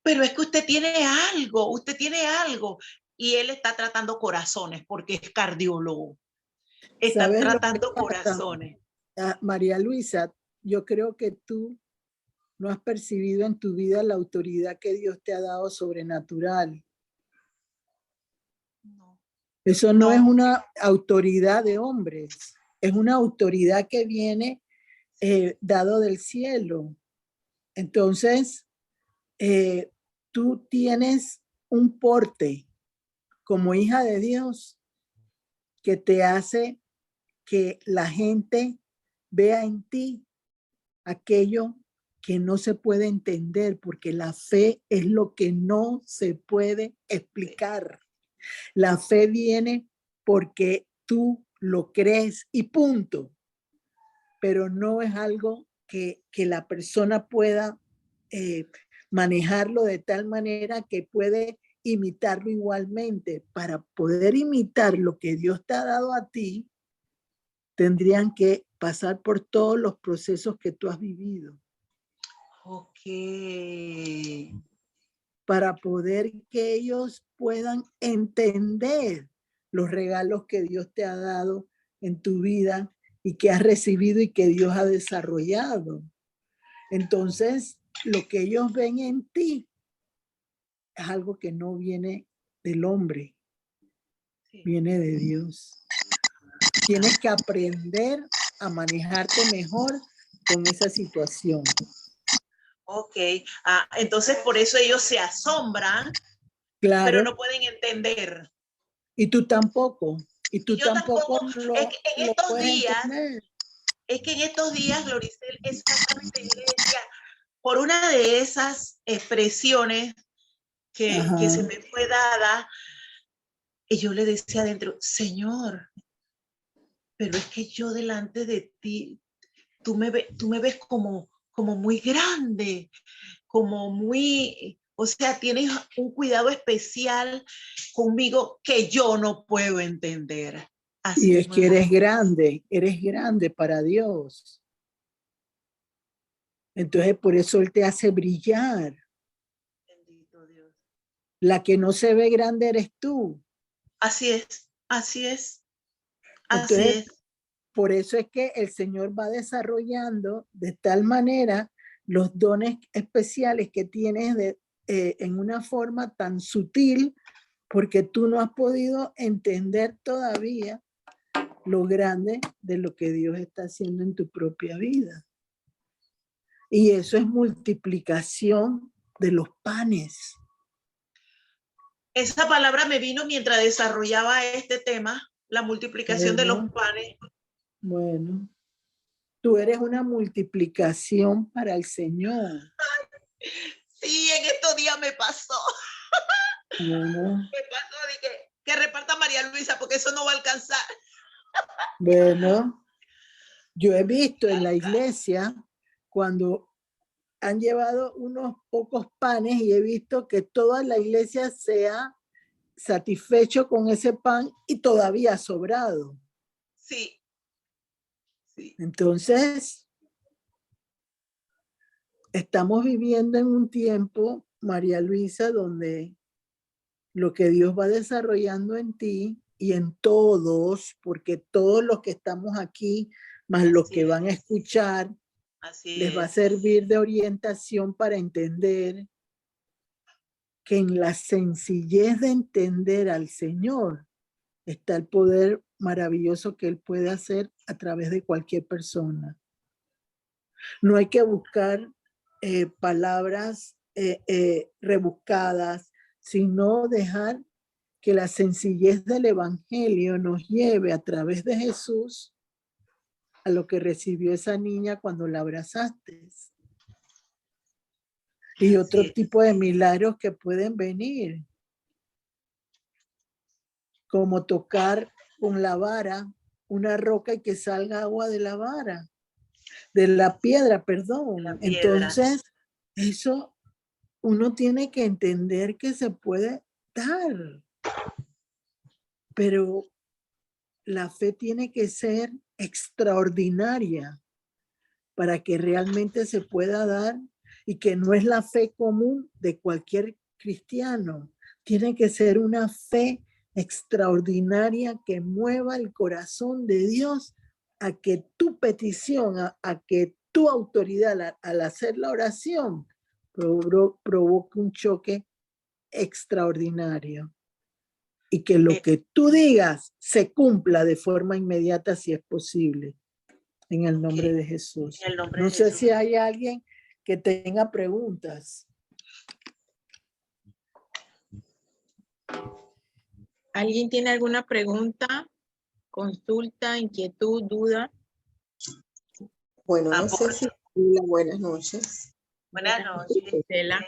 pero es que usted tiene algo. Y él está tratando corazones porque es cardiólogo. Está tratando corazones. María Luisa, yo creo que tú no has percibido en tu vida la autoridad que Dios te ha dado sobrenatural. No. Eso no es una autoridad de hombres, es una autoridad que viene dado del cielo. Entonces, tú tienes un porte como hija de Dios que te hace que la gente vea en ti aquello que no se puede entender, porque la fe es lo que no se puede explicar. La fe viene porque tú lo crees y punto. Pero no es algo que la persona pueda manejarlo de tal manera que puede imitarlo igualmente. Para poder imitar lo que Dios te ha dado a ti, tendrían que pasar por todos los procesos que tú has vivido. Ok. Para poder que ellos puedan entender los regalos que Dios te ha dado en tu vida y que has recibido y que Dios ha desarrollado. Entonces, lo que ellos ven en ti es algo que no viene del hombre, viene de Dios. Tienes que aprender a manejarte mejor con esa situación. Ok, entonces por eso ellos se asombran, claro, pero no pueden entender. Y tú tampoco. Y tú yo tampoco lo, es que en estos días, entender. es que en estos días, Gloricel, exactamente, yo le decía, por una de esas expresiones que se me fue dada, y yo le decía adentro, Señor, pero es que yo delante de ti, tú me ves como muy grande, como muy, o sea, tienes un cuidado especial conmigo que yo no puedo entender. Así Y es mismo que me eres grande para Dios. Entonces por eso Él te hace brillar. bendito Dios. La que no se ve grande eres tú. Así es, así es, así Entonces, es. por eso es que el Señor va desarrollando de tal manera los dones especiales que tienes en una forma tan sutil, porque tú no has podido entender todavía lo grande de lo que Dios está haciendo en tu propia vida. Y eso es multiplicación de los panes. Esa palabra me vino mientras desarrollaba este tema, la multiplicación de los panes. Bueno, tú eres una multiplicación para el Señor. Sí, en estos días me pasó. Bueno, Me pasó, dije, que reparta María Luisa, porque eso no va a alcanzar. bueno, yo he visto en la iglesia cuando han llevado unos pocos panes y he visto que toda la iglesia se ha satisfecho con ese pan y todavía ha sobrado. Sí, sí. Entonces, estamos viviendo en un tiempo, María Luisa, donde lo que Dios va desarrollando en ti y en todos, porque todos los que estamos aquí, más los Así que van a es. escuchar, Así les va a es. servir de orientación para entender que en la sencillez de entender al Señor está el poder maravilloso que Él puede hacer a través de cualquier persona. No hay que buscar palabras rebuscadas, sino dejar que la sencillez del Evangelio nos lleve a través de Jesús a lo que recibió esa niña cuando la abrazaste. Y otro Sí. tipo de milagros que pueden venir, como tocar con la vara una roca y que salga agua de la vara, de la piedra, perdón. La piedra. Entonces, eso uno tiene que entender que se puede dar, pero la fe tiene que ser extraordinaria para que realmente se pueda dar y que no es la fe común de cualquier cristiano. Tiene que ser una fe extraordinaria que mueva el corazón de Dios a que tu petición, a que tu autoridad al hacer la oración provoque un choque extraordinario y que lo que tú digas se cumpla de forma inmediata si es posible. En el nombre de Jesús. En el nombre No de sé Jesús. si hay alguien que tenga preguntas. ¿Alguien tiene alguna pregunta, consulta, inquietud, duda? Bueno, no sé Aporta. si... Hola, buenas noches. Buenas noches, Estela.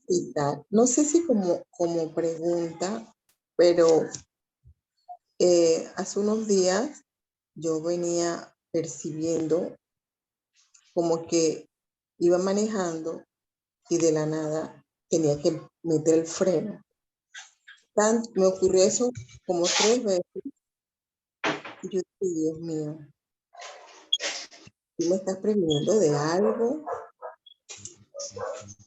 ¿Qué tal? No sé si como pregunta, pero hace unos días yo venía percibiendo como que iba manejando y de la nada tenía que meter el freno. Me ocurrió eso como 3 veces y yo dije, Dios mío, tú me estás previniendo de algo.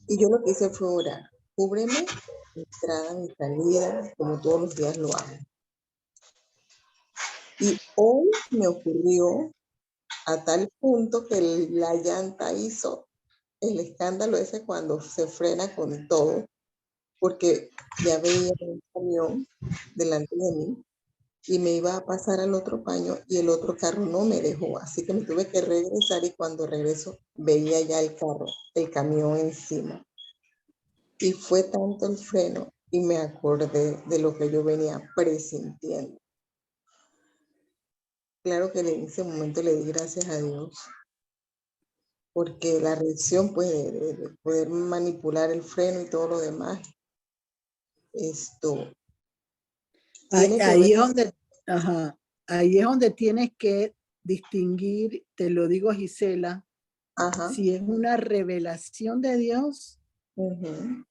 Y yo lo que hice fue orar. Cúbreme mi entrada, mi salida, como todos los días lo hago. Y hoy me ocurrió a tal punto que la llanta hizo el escándalo ese cuando se frena con todo, porque ya veía un camión delante de mí y me iba a pasar al otro paño y el otro carro no me dejó, así que me tuve que regresar y cuando regreso veía ya el carro, el camión encima. Y fue tanto el freno y me acordé de lo que yo venía presintiendo. claro que en ese momento le di gracias a Dios, porque la reacción pues de poder manipular el freno y todo lo demás, esto tiene que Ahí ver, es donde, ajá, ahí es donde tienes que distinguir, te lo digo Gisela, ajá, si es una revelación de Dios ujú,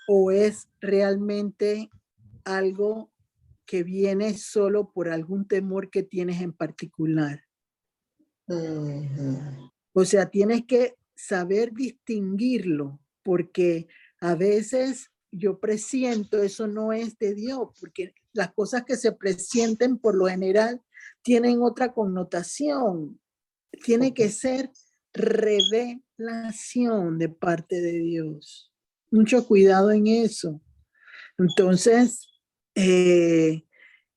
o es realmente algo que viene solo por algún temor que tienes en particular. ujú, O sea, tienes que saber distinguirlo, porque a veces yo presiento, eso no es de Dios, porque las cosas que se presienten por lo general tienen otra connotación. Tiene que ser revelación de parte de Dios. Mucho cuidado en eso. Entonces, eh,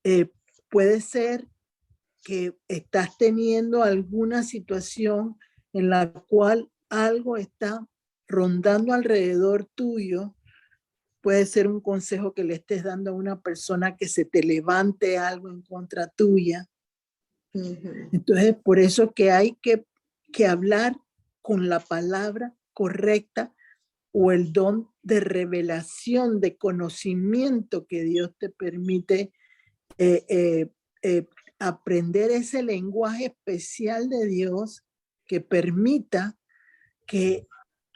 eh, puede ser que estás teniendo alguna situación en la cual algo está rondando alrededor tuyo. Puede ser un consejo que le estés dando a una persona que se te levante algo en contra tuya. ujú. Entonces, por eso que hay que hablar con la palabra correcta o el don de revelación, de conocimiento que Dios te permite eh, eh, eh, aprender ese lenguaje especial de Dios que permita que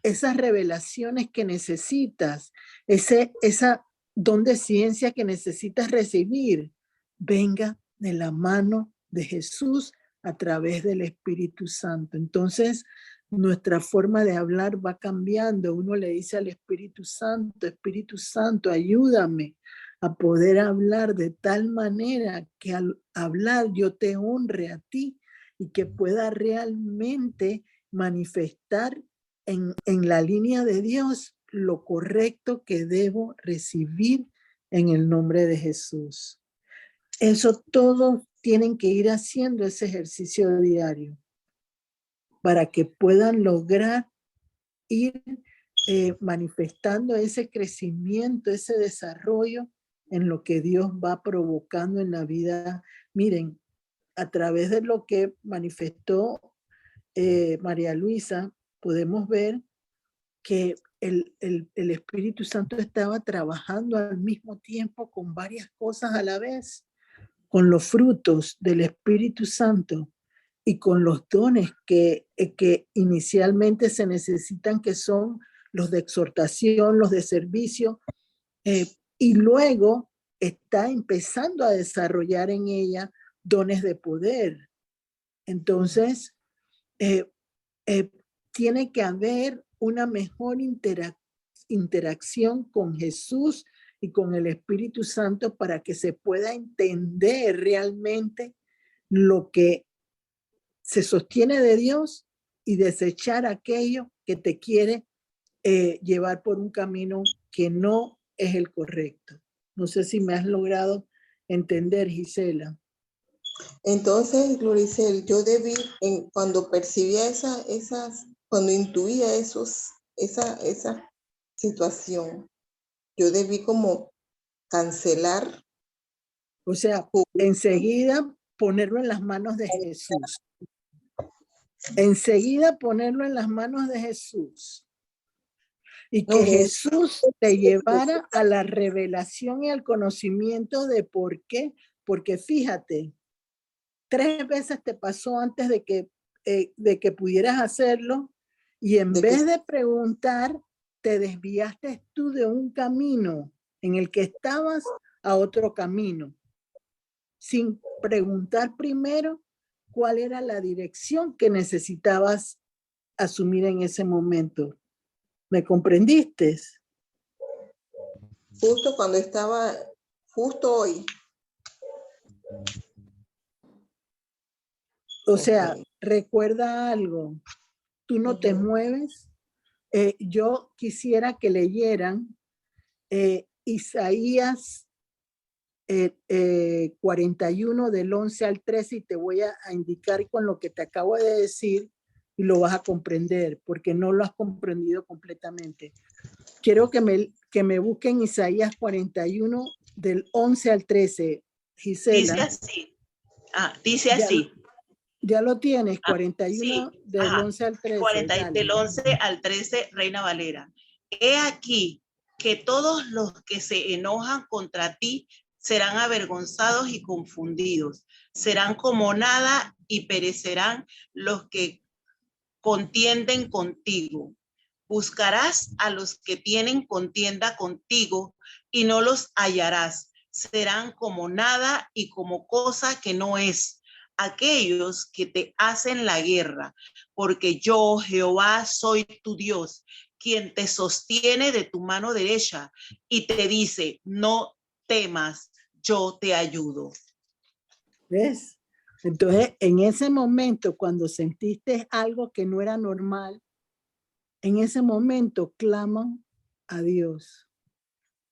esas revelaciones que necesitas, esa don de ciencia que necesitas recibir, venga de la mano de Jesús a través del Espíritu Santo. Entonces, nuestra forma de hablar va cambiando. Uno le dice al Espíritu Santo, ayúdame a poder hablar de tal manera que al hablar yo te honre a ti y que pueda realmente manifestar en la línea de Dios lo correcto que debo recibir en el nombre de Jesús. Eso todos tienen que ir haciendo ese ejercicio diario para que puedan lograr ir manifestando ese crecimiento, ese desarrollo en lo que Dios va provocando en la vida. Miren, a través de lo que manifestó María Luisa, podemos ver que el Espíritu Santo estaba trabajando al mismo tiempo con varias cosas a la vez, con los frutos del Espíritu Santo y con los dones que inicialmente se necesitan, que son los de exhortación, los de servicio, y luego está empezando a desarrollar en ella dones de poder. Entonces, eh, eh, tiene que haber una mejor interacción con Jesús y con el Espíritu Santo para que se pueda entender realmente lo que se sostiene de Dios y desechar aquello que te quiere llevar por un camino que no es el correcto. No sé si me has logrado entender, Gisela. Entonces, Gloricel, yo debí, cuando percibía cuando intuía esa situación, yo debí como cancelar. O sea, enseguida ponerlo en las manos de Jesús. Enseguida ponerlo en las manos de Jesús. Y que No, Jesús te llevara a la revelación y al conocimiento de por qué. Porque fíjate, 3 veces te pasó antes de que pudieras hacerlo y en vez de preguntar, te desviaste tú de un camino en el que estabas a otro camino, sin preguntar primero cuál era la dirección que necesitabas asumir en ese momento. ¿Me comprendiste? justo cuando estaba, justo hoy. O sea, recuerda algo, tú no te mueves. Yo quisiera que leyeran Isaías 41 del 11 al 13 y te voy a indicar con lo que te acabo de decir y lo vas a comprender porque no lo has comprendido completamente. Quiero que me busquen Isaías 41 del 11 al 13. Gisela. Dice así, Dice Ya así. Ya lo tienes, 41 Sí, del ajá, 11 al 13. 40, dale. del 11 al 13, Reina Valera. He aquí que todos los que se enojan contra ti serán avergonzados y confundidos. Serán como nada y perecerán los que contienden contigo. Buscarás a los que tienen contienda contigo y no los hallarás. Serán como nada y como cosa que no es. Aquellos que te hacen la guerra, porque yo, Jehová, soy tu Dios, quien te sostiene de tu mano derecha y te dice, no temas, yo te ayudo. ¿Ves? Entonces, en ese momento, cuando sentiste algo que no era normal, en ese momento claman a Dios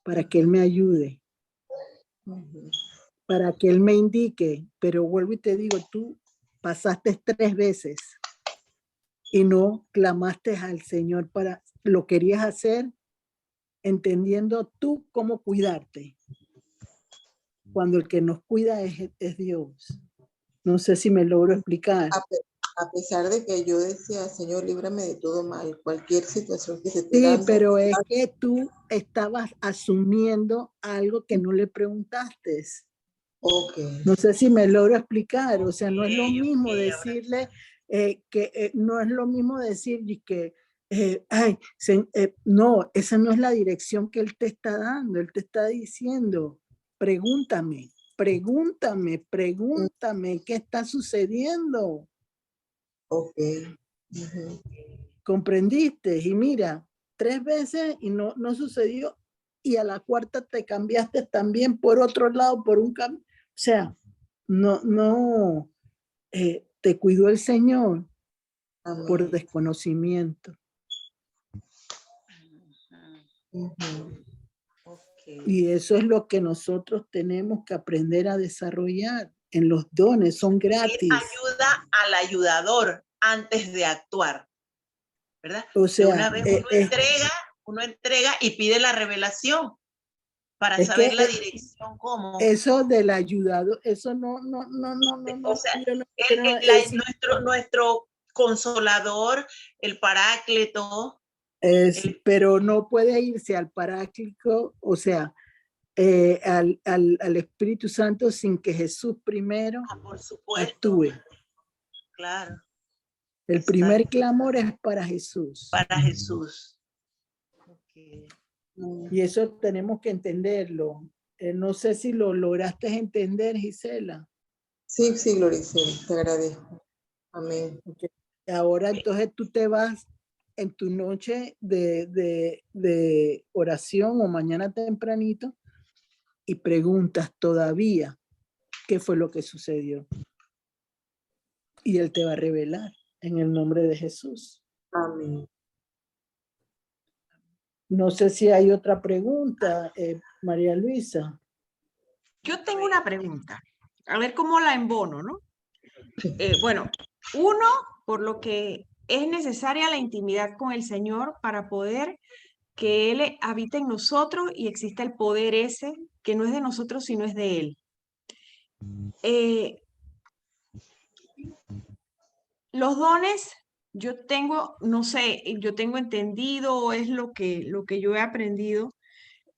para que Él me ayude, para que Él me indique. Pero vuelvo y te digo, tú pasaste 3 veces y no clamaste al Señor para, lo querías hacer entendiendo tú cómo cuidarte. Cuando el que nos cuida es Dios. No sé si me logro explicar. A pesar de que yo decía, Señor, líbrame de todo mal, cualquier situación que se esté Sí, dando. pero es que tú estabas asumiendo algo que no le preguntaste. Ok. No sé si me logro explicar. O sea, no es lo mismo Ok, decirle no es lo mismo decir que no, esa no es la dirección que él te está dando. Él te está diciendo, pregúntame, ¿qué está sucediendo? Ok. ¿Comprendiste? Y mira, 3 veces y no sucedió, y a la cuarta te cambiaste también por otro lado, por un cambio. O sea, no, te cuidó el Señor Amén. por desconocimiento. Okay. Y eso es lo que nosotros tenemos que aprender a desarrollar en los dones, son gratis. Ayuda al ayudador antes de actuar, ¿verdad? O De sea, una vez uno entrega y pide la revelación para es saber que la dirección cómo. eso del ayudado, eso no, O sea, yo no quiero decir. nuestro consolador, el paráclito. Pero no puede irse al paráclito, o sea, al Espíritu Santo sin que Jesús primero Por supuesto, actúe. claro. El Exacto. primer clamor es para Jesús. Para Jesús. Okay. Y eso tenemos que entenderlo. No sé si lo lograste entender, Gisela. Sí, Gloria, te agradezco. Amén. Okay. Ahora entonces tú te vas en tu noche de oración o mañana tempranito y preguntas todavía qué fue lo que sucedió. Y Él te va a revelar en el nombre de Jesús. Amén. No sé si hay otra pregunta, María Luisa. Yo tengo una pregunta, a ver cómo la embono, ¿no? Bueno, uno, por lo que es necesaria la intimidad con el Señor para poder que Él habite en nosotros y exista el poder ese que no es de nosotros, sino es de Él. Los dones, yo tengo, no sé, yo tengo entendido, o es lo que yo he aprendido,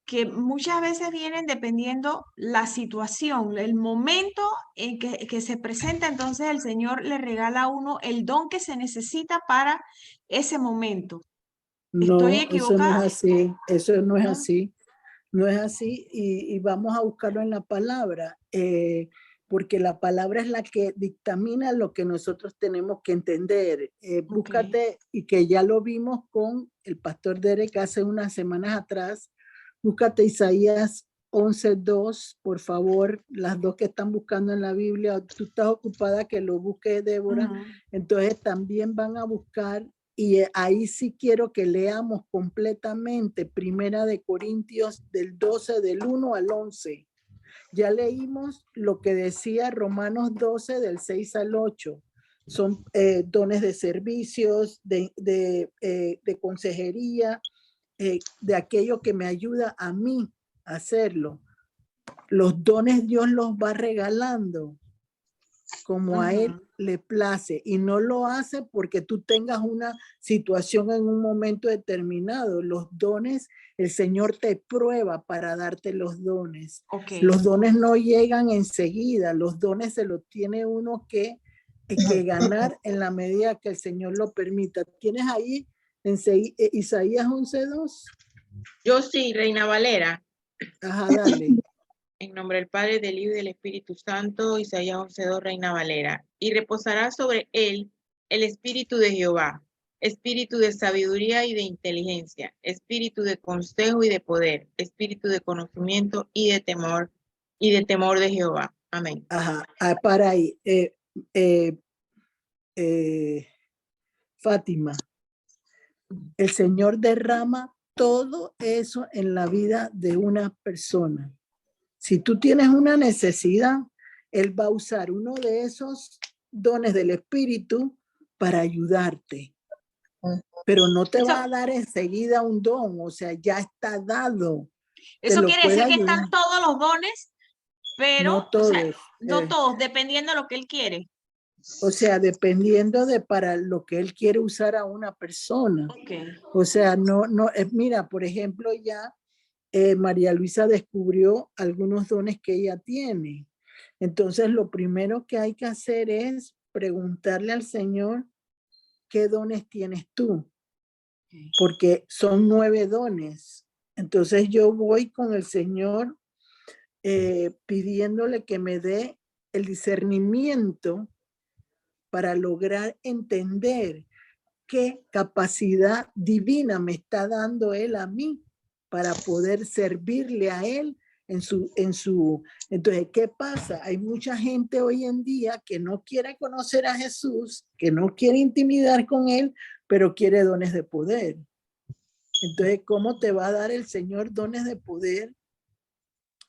que muchas veces vienen dependiendo la situación, el momento en que se presenta, entonces el Señor le regala a uno el don que se necesita para ese momento. ¿Estoy No, eso no es equivocada? así, eso no es ¿No? así, no es así, y vamos a buscarlo en la palabra, porque la palabra es la que dictamina lo que nosotros tenemos que entender. Búscate, y que ya lo vimos con el pastor Derek hace unas semanas atrás, búscate Isaías 11:2, por favor, las dos que están buscando en la Biblia, tú estás ocupada, que lo busque Débora, entonces también van a buscar. Y ahí sí quiero que leamos completamente Primera de Corintios del 12, del 1 al 11. Ya leímos lo que decía Romanos 12, del 6 al 8. Son dones de servicios, de consejería, de aquello que me ayuda a mí a hacerlo. Los dones Dios los va regalando. como a Él Ujú. le place, y no lo hace porque tú tengas una situación en un momento determinado. Los dones, el Señor te prueba para darte los dones. Ok. Los dones no llegan enseguida, los dones se los tiene uno que ganar en la medida que el Señor lo permita. ¿Tienes ahí Isaías 11:2? Yo sí, Reina Valera. Ajá, dale. En nombre del Padre, del Hijo y del Espíritu Santo, Isaías 11:2, Reina Valera. Y reposará sobre él el Espíritu de Jehová, Espíritu de sabiduría y de inteligencia, Espíritu de consejo y de poder, Espíritu de conocimiento y de temor de Jehová. Amén. Ajá, para ahí. Fátima, el Señor derrama todo eso en la vida de una persona. Si tú tienes una necesidad, Él va a usar uno de esos dones del Espíritu para ayudarte. Pero no te Eso, va a dar enseguida un don, o sea, ya está dado. Te eso lo quiere puede decir que ayudar. están todos los dones, pero, No o sea, todos. no todos, dependiendo de lo que él quiere. O sea, dependiendo de para lo que Él quiere usar a una persona. Ok. O sea, mira, por ejemplo, ya María Luisa descubrió algunos dones que ella tiene. Entonces, lo primero que hay que hacer es preguntarle al Señor, ¿qué dones tienes tú? Porque son 9 dones. Entonces, yo voy con el Señor pidiéndole que me dé el discernimiento para lograr entender qué capacidad divina me está dando Él a mí para poder servirle a Él entonces, ¿qué pasa? Hay mucha gente hoy en día que no quiere conocer a Jesús, que no quiere intimidar con Él, pero quiere dones de poder. Entonces, ¿cómo te va a dar el Señor dones de poder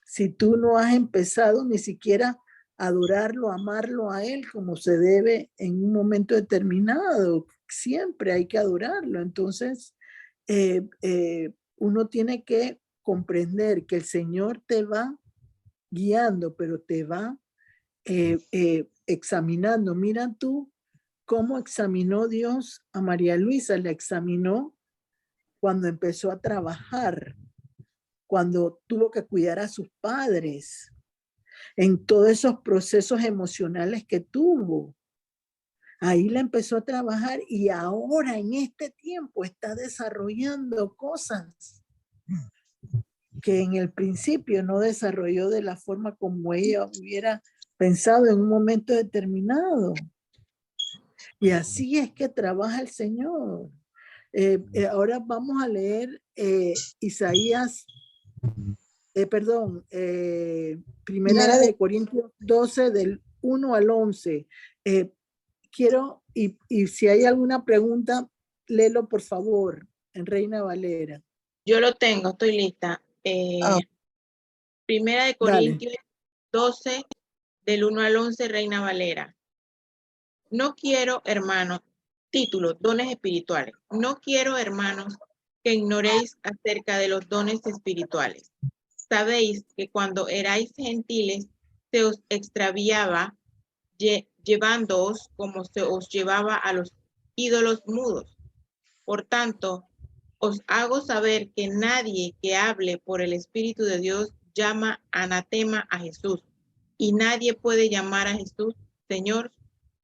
si tú no has empezado ni siquiera a adorarlo, amarlo a Él como se debe en un momento determinado? Siempre hay que adorarlo. Entonces, uno tiene que comprender que el Señor te va guiando, pero te va examinando. Mira tú cómo examinó Dios a María Luisa, la examinó cuando empezó a trabajar, cuando tuvo que cuidar a sus padres, en todos esos procesos emocionales que tuvo. Ahí la empezó a trabajar y ahora en este tiempo está desarrollando cosas que en el principio no desarrolló de la forma como ella hubiera pensado en un momento determinado. Y así es que trabaja el Señor. Ahora vamos a leer Isaías, Primera de Corintios 12 del 1 al 11. Quiero, y si hay alguna pregunta, léelo por favor, en Reina Valera. Yo lo tengo, estoy lista. Primera de Dale. Corintios 12, del 1 al 11, Reina Valera. No quiero, hermanos, título, dones espirituales. No quiero, hermanos, que ignoréis acerca de los dones espirituales. Sabéis que cuando erais gentiles, se os extraviaba, llevándoos como se os llevaba a los ídolos mudos. Por tanto, os hago saber que nadie que hable por el Espíritu de Dios llama anatema a Jesús, y nadie puede llamar a Jesús Señor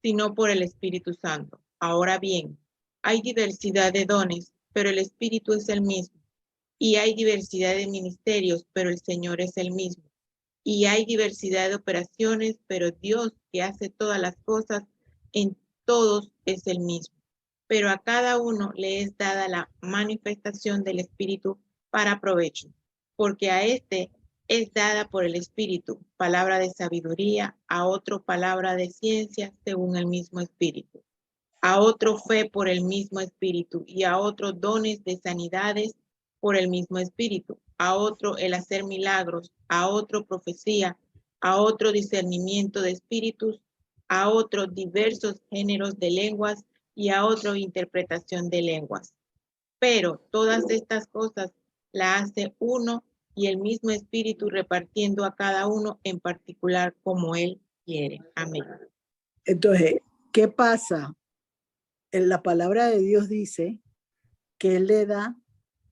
sino por el Espíritu Santo. Ahora bien, hay diversidad de dones, pero el Espíritu es el mismo. Y hay diversidad de ministerios, pero el Señor es el mismo. Y hay diversidad de operaciones, pero Dios que hace todas las cosas en todos es el mismo. Pero a cada uno le es dada la manifestación del Espíritu para provecho, porque a este es dada por el Espíritu palabra de sabiduría, a otro palabra de ciencia según el mismo Espíritu, a otro fe por el mismo Espíritu, y a otro dones de sanidades por el mismo Espíritu, a otro el hacer milagros, a otro profecía, a otro discernimiento de espíritus, a otro diversos géneros de lenguas, y a otro interpretación de lenguas. Pero todas estas cosas las hace uno y el mismo Espíritu, repartiendo a cada uno en particular como Él quiere. Amén. Entonces, ¿qué pasa? En la palabra de Dios dice que Él le da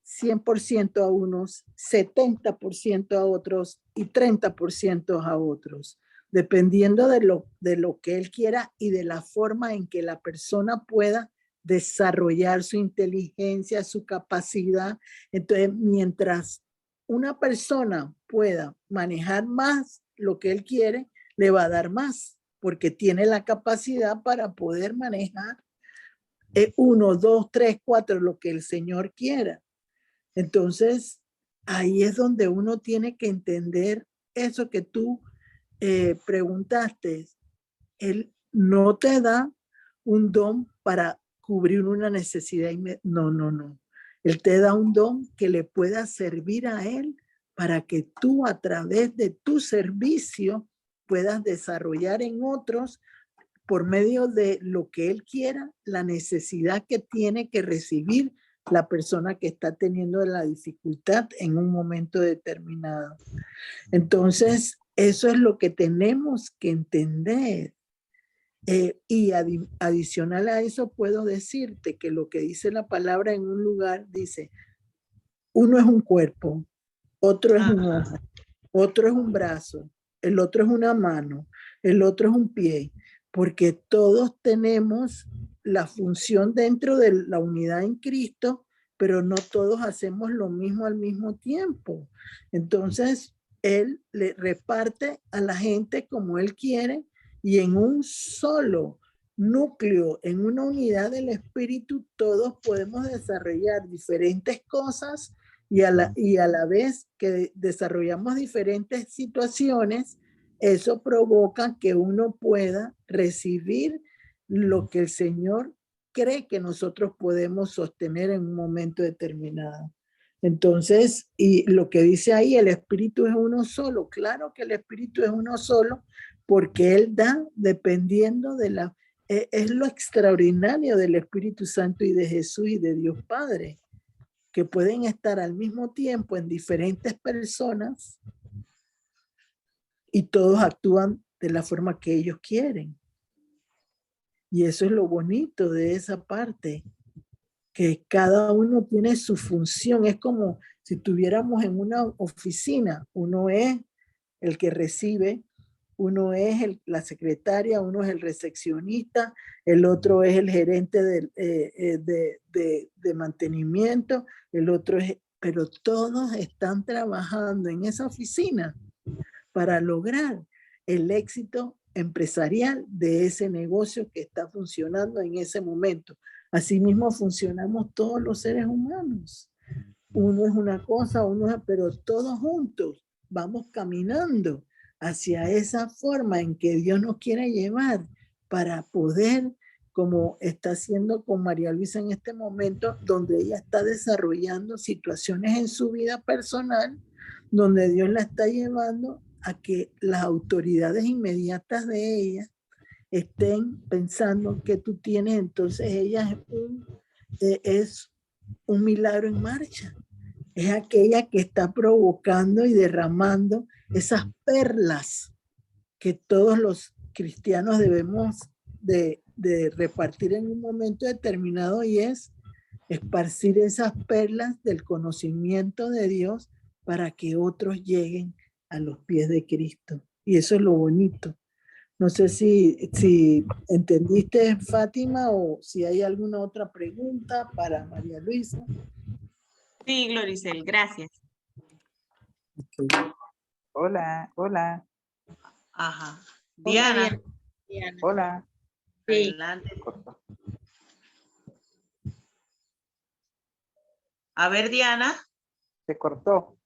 100% a unos, 70% a otros y 30% a otros, dependiendo de lo que Él quiera y de la forma en que la persona pueda desarrollar su inteligencia, su capacidad. Entonces, mientras una persona pueda manejar más lo que Él quiere, le va a dar más, porque tiene la capacidad para poder manejar 1, 2, 3, 4, lo que el Señor quiera. Entonces, ahí es donde uno tiene que entender eso que tú preguntaste. Él no te da un don para cubrir una necesidad. No, no, no. Él te da un don que le pueda servir a Él para que tú a través de tu servicio puedas desarrollar en otros, por medio de lo que Él quiera, la necesidad que tiene que recibir la persona que está teniendo la dificultad en un momento determinado. Entonces, eso es lo que tenemos que entender. Y adicional a eso, puedo decirte que lo que dice la palabra en un lugar, dice, uno es un cuerpo, otro es un ojo, otro es un brazo, el otro es una mano, el otro es un pie, porque todos tenemos la función dentro de la unidad en Cristo, pero no todos hacemos lo mismo al mismo tiempo. Entonces, Él le reparte a la gente como Él quiere y en un solo núcleo, en una unidad del Espíritu, todos podemos desarrollar diferentes cosas y a la vez que desarrollamos diferentes situaciones, eso provoca que uno pueda recibir lo que el Señor cree que nosotros podemos sostener en un momento determinado. Entonces, y lo que dice ahí, el Espíritu es uno solo. Claro que el Espíritu es uno solo porque Él da dependiendo de la... Es lo extraordinario del Espíritu Santo y de Jesús y de Dios Padre, que pueden estar al mismo tiempo en diferentes personas y todos actúan de la forma que ellos quieren. Y eso es lo bonito de esa parte, que cada uno tiene su función. Es como si estuviéramos en una oficina. Uno es el que recibe, uno es la secretaria, uno es el recepcionista, el otro es el gerente de mantenimiento, el otro es, pero todos están trabajando en esa oficina para lograr el éxito empresarial de ese negocio que está funcionando en ese momento. Asimismo funcionamos todos los seres humanos. Uno es una cosa, pero todos juntos vamos caminando hacia esa forma en que Dios nos quiere llevar para poder, como está haciendo con María Luisa en este momento, donde ella está desarrollando situaciones en su vida personal, donde Dios la está llevando a que las autoridades inmediatas de ella estén pensando que tú tienes. Entonces ella es un milagro en marcha. Es aquella que está provocando y derramando esas perlas que todos los cristianos debemos de repartir en un momento determinado, y es esparcir esas perlas del conocimiento de Dios para que otros lleguen a los pies de Cristo. Y eso es lo bonito. No sé si entendiste, Fátima, o si hay alguna otra pregunta para María Luisa. Sí, Gloricel, gracias. Hola, hola, Ajá. Hola, Diana, Diana. hola. Sí. adelante. A ver, Diana. Se cortó.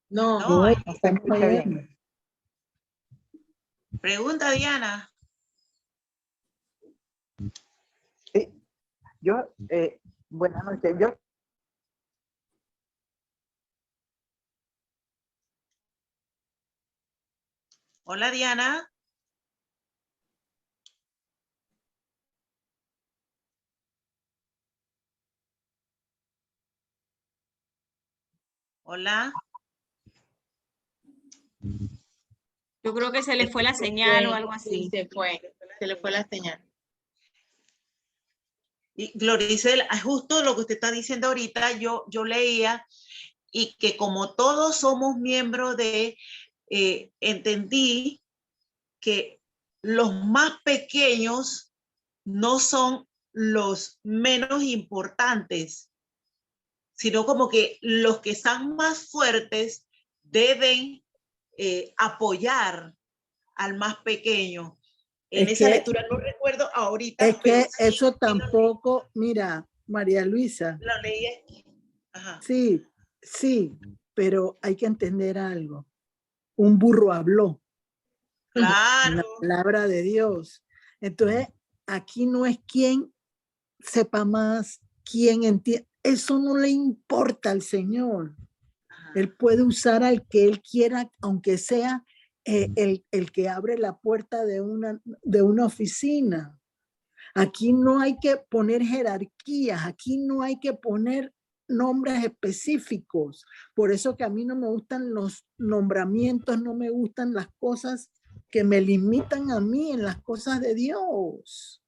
No, No, No se escucha bien. pregunta, Diana. Sí, yo, buenas noches. Hola, Diana. Hola. Yo creo que se le fue la señal o algo así. Se fue. Se le fue la señal. Y Gloricel, justo lo que usted está diciendo ahorita, yo leía, y que como todos somos miembros de, entendí que los más pequeños no son los menos importantes, sino como que los que están más fuertes deben apoyar al más pequeño. En Es esa que- lectura no recuerdo ahorita, Es pero que sí, eso sí tampoco, mira, María Luisa, lo leí aquí. Ajá. sí, sí, pero hay que entender algo. Un burro habló, Claro. la palabra de Dios. Entonces, aquí no es quien sepa más, quien entiende. Eso no le importa al Señor. Ajá. Él puede usar al que Él quiera, aunque sea el que abre la puerta de una oficina. Aquí no hay que poner jerarquías, aquí no hay que poner nombres específicos. Por eso que a mí no me gustan los nombramientos, no me gustan las cosas que me limitan a mí en las cosas de Dios.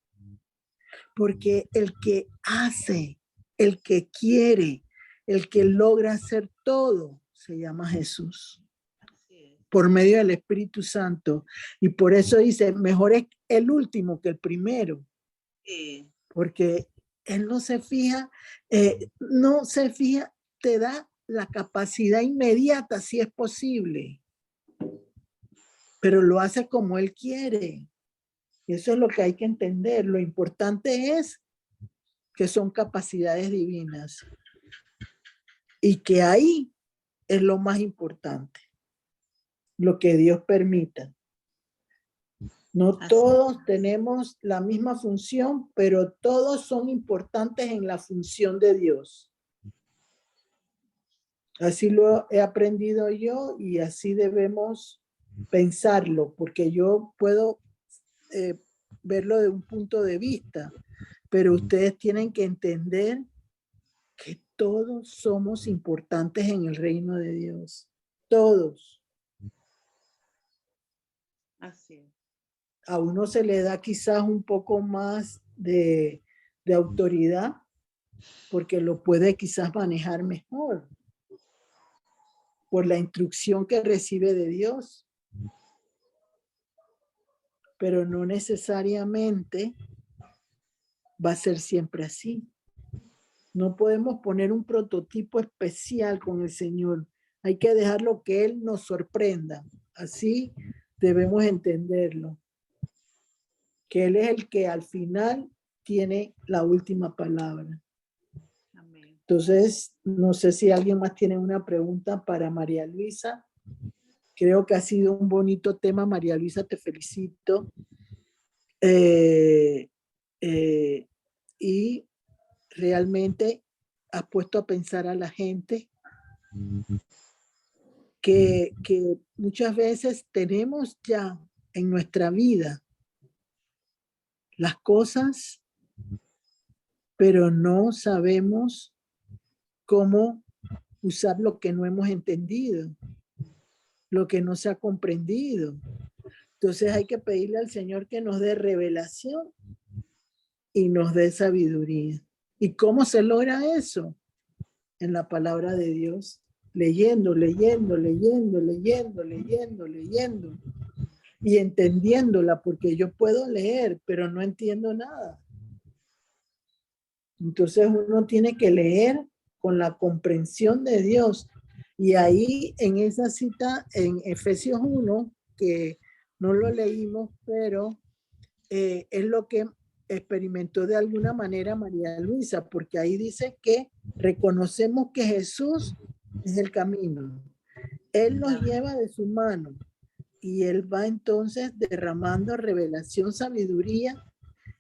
Porque el que hace, el que quiere, el que logra hacer todo, se llama Jesús por medio del Espíritu Santo. Y por eso dice, mejor es el último que el primero. Sí. Porque él no se fija, te da la capacidad inmediata si es posible, pero lo hace como él quiere. Y eso es lo que hay que entender. Lo importante es que son capacidades divinas y que ahí es lo más importante, lo que Dios permita. No todos tenemos la misma función, pero todos son importantes en la función de Dios. Así lo he aprendido yo y así debemos pensarlo, porque yo puedo verlo de un punto de vista, pero ustedes tienen que entender que todos somos importantes en el reino de Dios. Todos. Así es. A uno se le da quizás un poco más de autoridad porque lo puede quizás manejar mejor por la instrucción que recibe de Dios. Pero no necesariamente va a ser siempre así. No podemos poner un prototipo especial con el Señor. Hay que dejarlo que Él nos sorprenda. Así debemos entenderlo. Que Él es el que al final tiene la última palabra. Amén. Entonces, no sé si alguien más tiene una pregunta para María Luisa. Creo que ha sido un bonito tema, María Luisa, te felicito. Y realmente has puesto a pensar a la gente que muchas veces tenemos ya en nuestra vida las cosas, pero no sabemos cómo usar lo que no hemos entendido, lo que no se ha comprendido. Entonces hay que pedirle al Señor que nos dé revelación y nos dé sabiduría. ¿Y cómo se logra eso? En la palabra de Dios, leyendo y entendiéndola, porque yo puedo leer, pero no entiendo nada. Entonces uno tiene que leer con la comprensión de Dios. Y ahí en esa cita en Efesios 1, que no lo leímos, pero es lo que experimentó de alguna manera María Luisa, porque ahí dice que reconocemos que Jesús es el camino. Él nos lleva de su mano y Él va entonces derramando revelación, sabiduría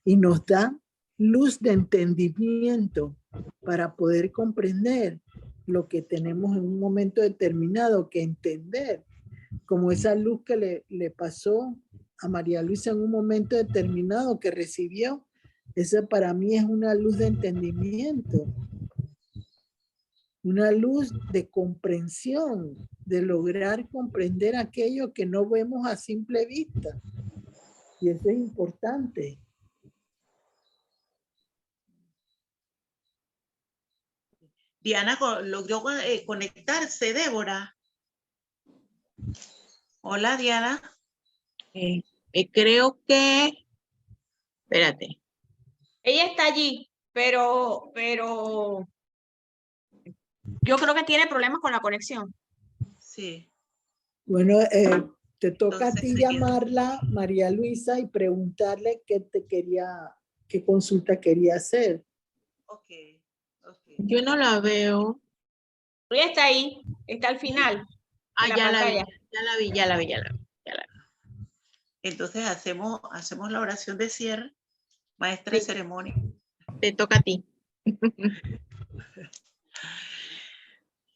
y nos da luz de entendimiento para poder comprender lo que tenemos en un momento determinado que entender, como esa luz que le pasó a María Luisa en un momento determinado que recibió. Esa para mí es una luz de entendimiento, una luz de comprensión, de lograr comprender aquello que no vemos a simple vista. Y eso es importante. Diana logró conectarse, Débora. Hola, Diana. Creo que, espérate, Ella está allí, pero yo creo que tiene problemas con la conexión. Sí. Bueno, te toca a Entonces, ti sí. llamarla, María Luisa, y preguntarle qué consulta quería hacer. Ok, ok. yo no la veo. Ella está ahí, está al final Ah, en la ya la vi, pantalla. ya la vi, ya la vi, ya la vi, ya la vi. Entonces hacemos la oración de cierre. Maestra de Sí. ceremonia. Te toca a ti.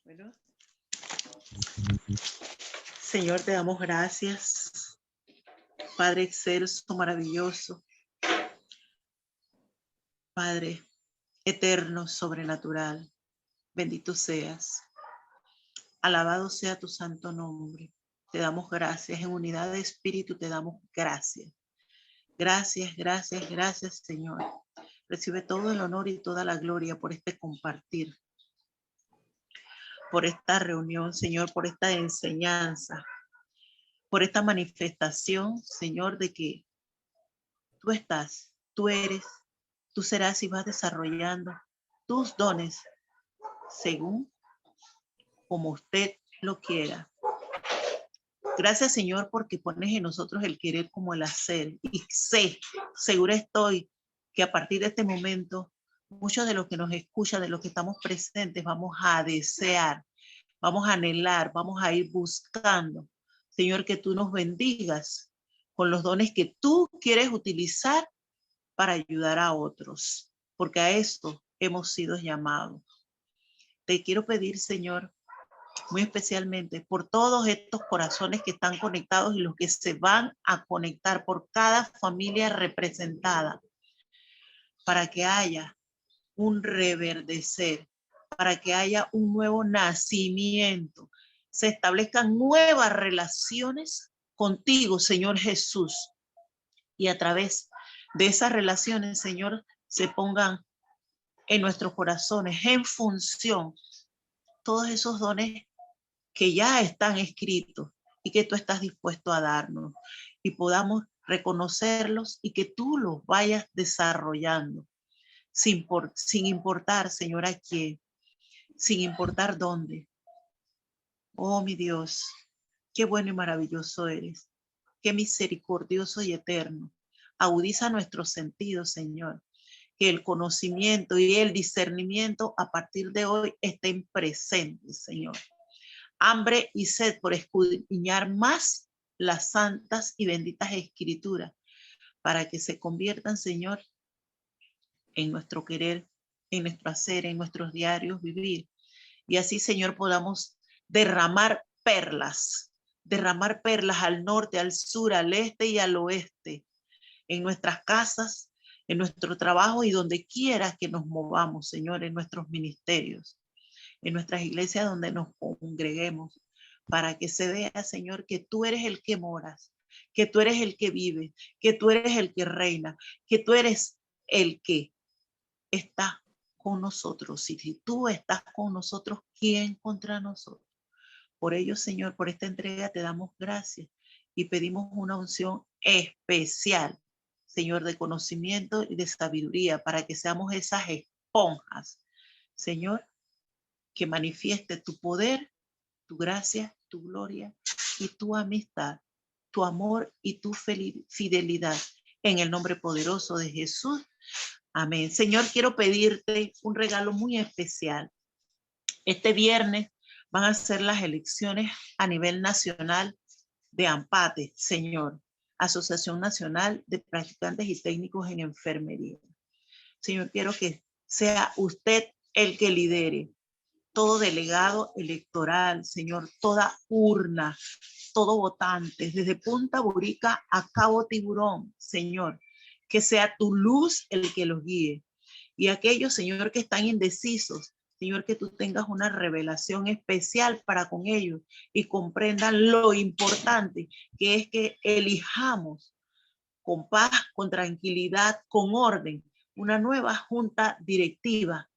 Bueno. Señor, te damos gracias. Padre excelso, maravilloso. Padre eterno, sobrenatural. Bendito seas. Alabado sea tu santo nombre. Te damos gracias. En unidad de espíritu te damos gracias. Gracias, gracias, gracias, Señor. Recibe todo el honor y toda la gloria por este compartir, por esta reunión, Señor, por esta enseñanza, por esta manifestación, Señor, de que tú estás, tú eres, tú serás y vas desarrollando tus dones según como usted lo quiera. Gracias, Señor, porque pones en nosotros el querer como el hacer. Y segura estoy que a partir de este momento, muchos de los que nos escuchan, de los que estamos presentes, vamos a desear, vamos a anhelar, vamos a ir buscando. Señor, que tú nos bendigas con los dones que tú quieres utilizar para ayudar a otros, porque a esto hemos sido llamados. Te quiero pedir, Señor, muy especialmente por todos estos corazones que están conectados y los que se van a conectar, por cada familia representada, para que haya un reverdecer, para que haya un nuevo nacimiento, se establezcan nuevas relaciones contigo, Señor Jesús, y a través de esas relaciones, Señor, se pongan en nuestros corazones en función todos esos dones que ya están escritos y que tú estás dispuesto a darnos, y podamos reconocerlos y que tú los vayas desarrollando sin importar, Señor, a quién, sin importar dónde. Oh, mi Dios, qué bueno y maravilloso eres, qué misericordioso y eterno. Agudiza nuestros sentidos, Señor, que el conocimiento y el discernimiento a partir de hoy estén presentes, Señor. Hambre y sed por escudriñar más las santas y benditas escrituras, para que se conviertan, Señor, en nuestro querer, en nuestro hacer, en nuestros diarios vivir. Y así, Señor, podamos derramar perlas al norte, al sur, al este y al oeste, en nuestras casas, en nuestro trabajo y donde quiera que nos movamos, Señor, en nuestros ministerios, en nuestras iglesias donde nos congreguemos, para que se vea, Señor, que tú eres el que moras, que tú eres el que vive, que tú eres el que reina, que tú eres el que está con nosotros. Y si tú estás con nosotros, ¿quién contra nosotros? Por ello, Señor, por esta entrega te damos gracias y pedimos una unción especial, Señor, de conocimiento y de sabiduría, para que seamos esas esponjas, Señor, que manifieste tu poder, tu gracia, tu gloria y tu amistad, tu amor y tu fidelidad. En el nombre poderoso de Jesús. Amén. Señor, quiero pedirte un regalo muy especial. Este viernes van a ser las elecciones a nivel nacional de ANPATE, Señor, Asociación Nacional de Practicantes y Técnicos en Enfermería. Señor, quiero que sea usted el que lidere todo delegado electoral, Señor, toda urna, todo votante, desde Punta Burica a Cabo Tiburón, Señor, que sea tu luz el que los guíe. Y aquellos, Señor, que están indecisos, Señor, que tú tengas una revelación especial para con ellos y comprendan lo importante que es que elijamos con paz, con tranquilidad, con orden, una nueva junta directiva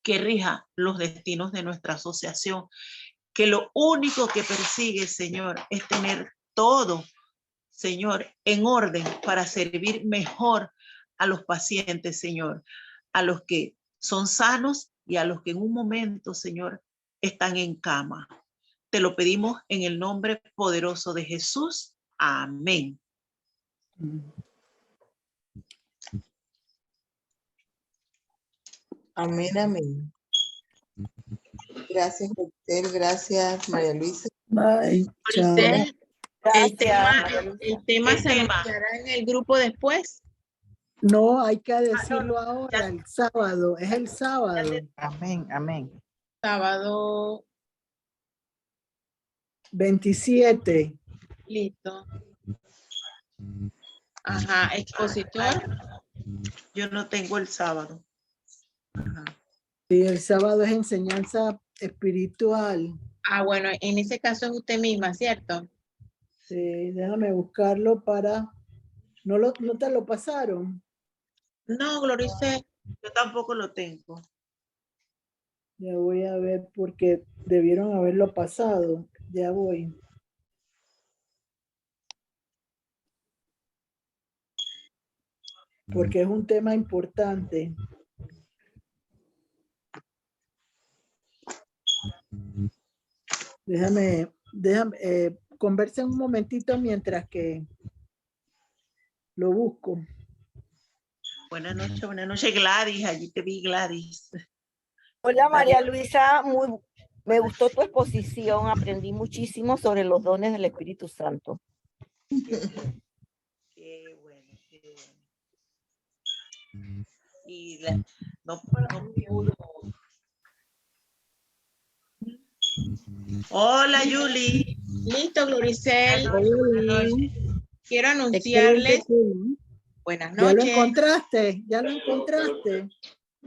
que rija los destinos de nuestra asociación, que lo único que persigue, Señor, es tener todo, Señor, en orden para servir mejor a los pacientes, Señor, a los que son sanos y a los que en un momento, Señor, están en cama. Te lo pedimos en el nombre poderoso de Jesús. Amén. Amén, amén. Gracias, Maricel. Gracias, María Luisa. Bye. Chao. Maricel, el tema ¿Qué se tema? anunciará en el grupo después. No, hay que decirlo ahora, el sábado. Es el sábado. Amén, amén. Sábado, 27. listo. Ajá, expositor. Yo no tengo el sábado. Ajá. Sí, el sábado es enseñanza espiritual. Ah, bueno, en ese caso es usted misma, ¿cierto? Sí, déjame buscarlo para... ¿No te lo pasaron? No, Glorice. Yo tampoco lo tengo. Ya voy a ver porque debieron haberlo pasado. Ya voy. Porque es un tema importante. Déjame, conversa un momentito mientras que lo busco. Buenas noches, Gladys. Allí te vi, Gladys. Hola María Luisa, me gustó tu exposición, aprendí muchísimo sobre los dones del Espíritu Santo. Qué bueno, qué bueno. Y no pudo. Hola, Yuli. Listo, Gloricel. Buenas noches. Quiero anunciarles. Buenas noches. ¿Ya lo encontraste? ¿Ya lo encontraste?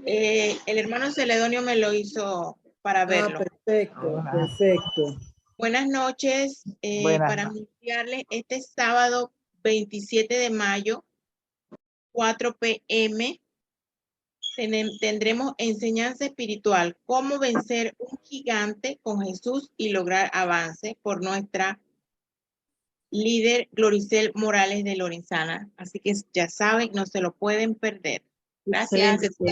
El hermano Celedonio me lo hizo para verlo. Perfecto, perfecto. Buenas noches. Buenas Para anunciarles este sábado 27 de mayo, 4 p.m., tendremos enseñanza espiritual, cómo vencer un gigante con Jesús y lograr avance por nuestra líder Gloricel Morales de Lorenzana. Así que ya saben, no se lo pueden perder. Gracias. Excelente tema.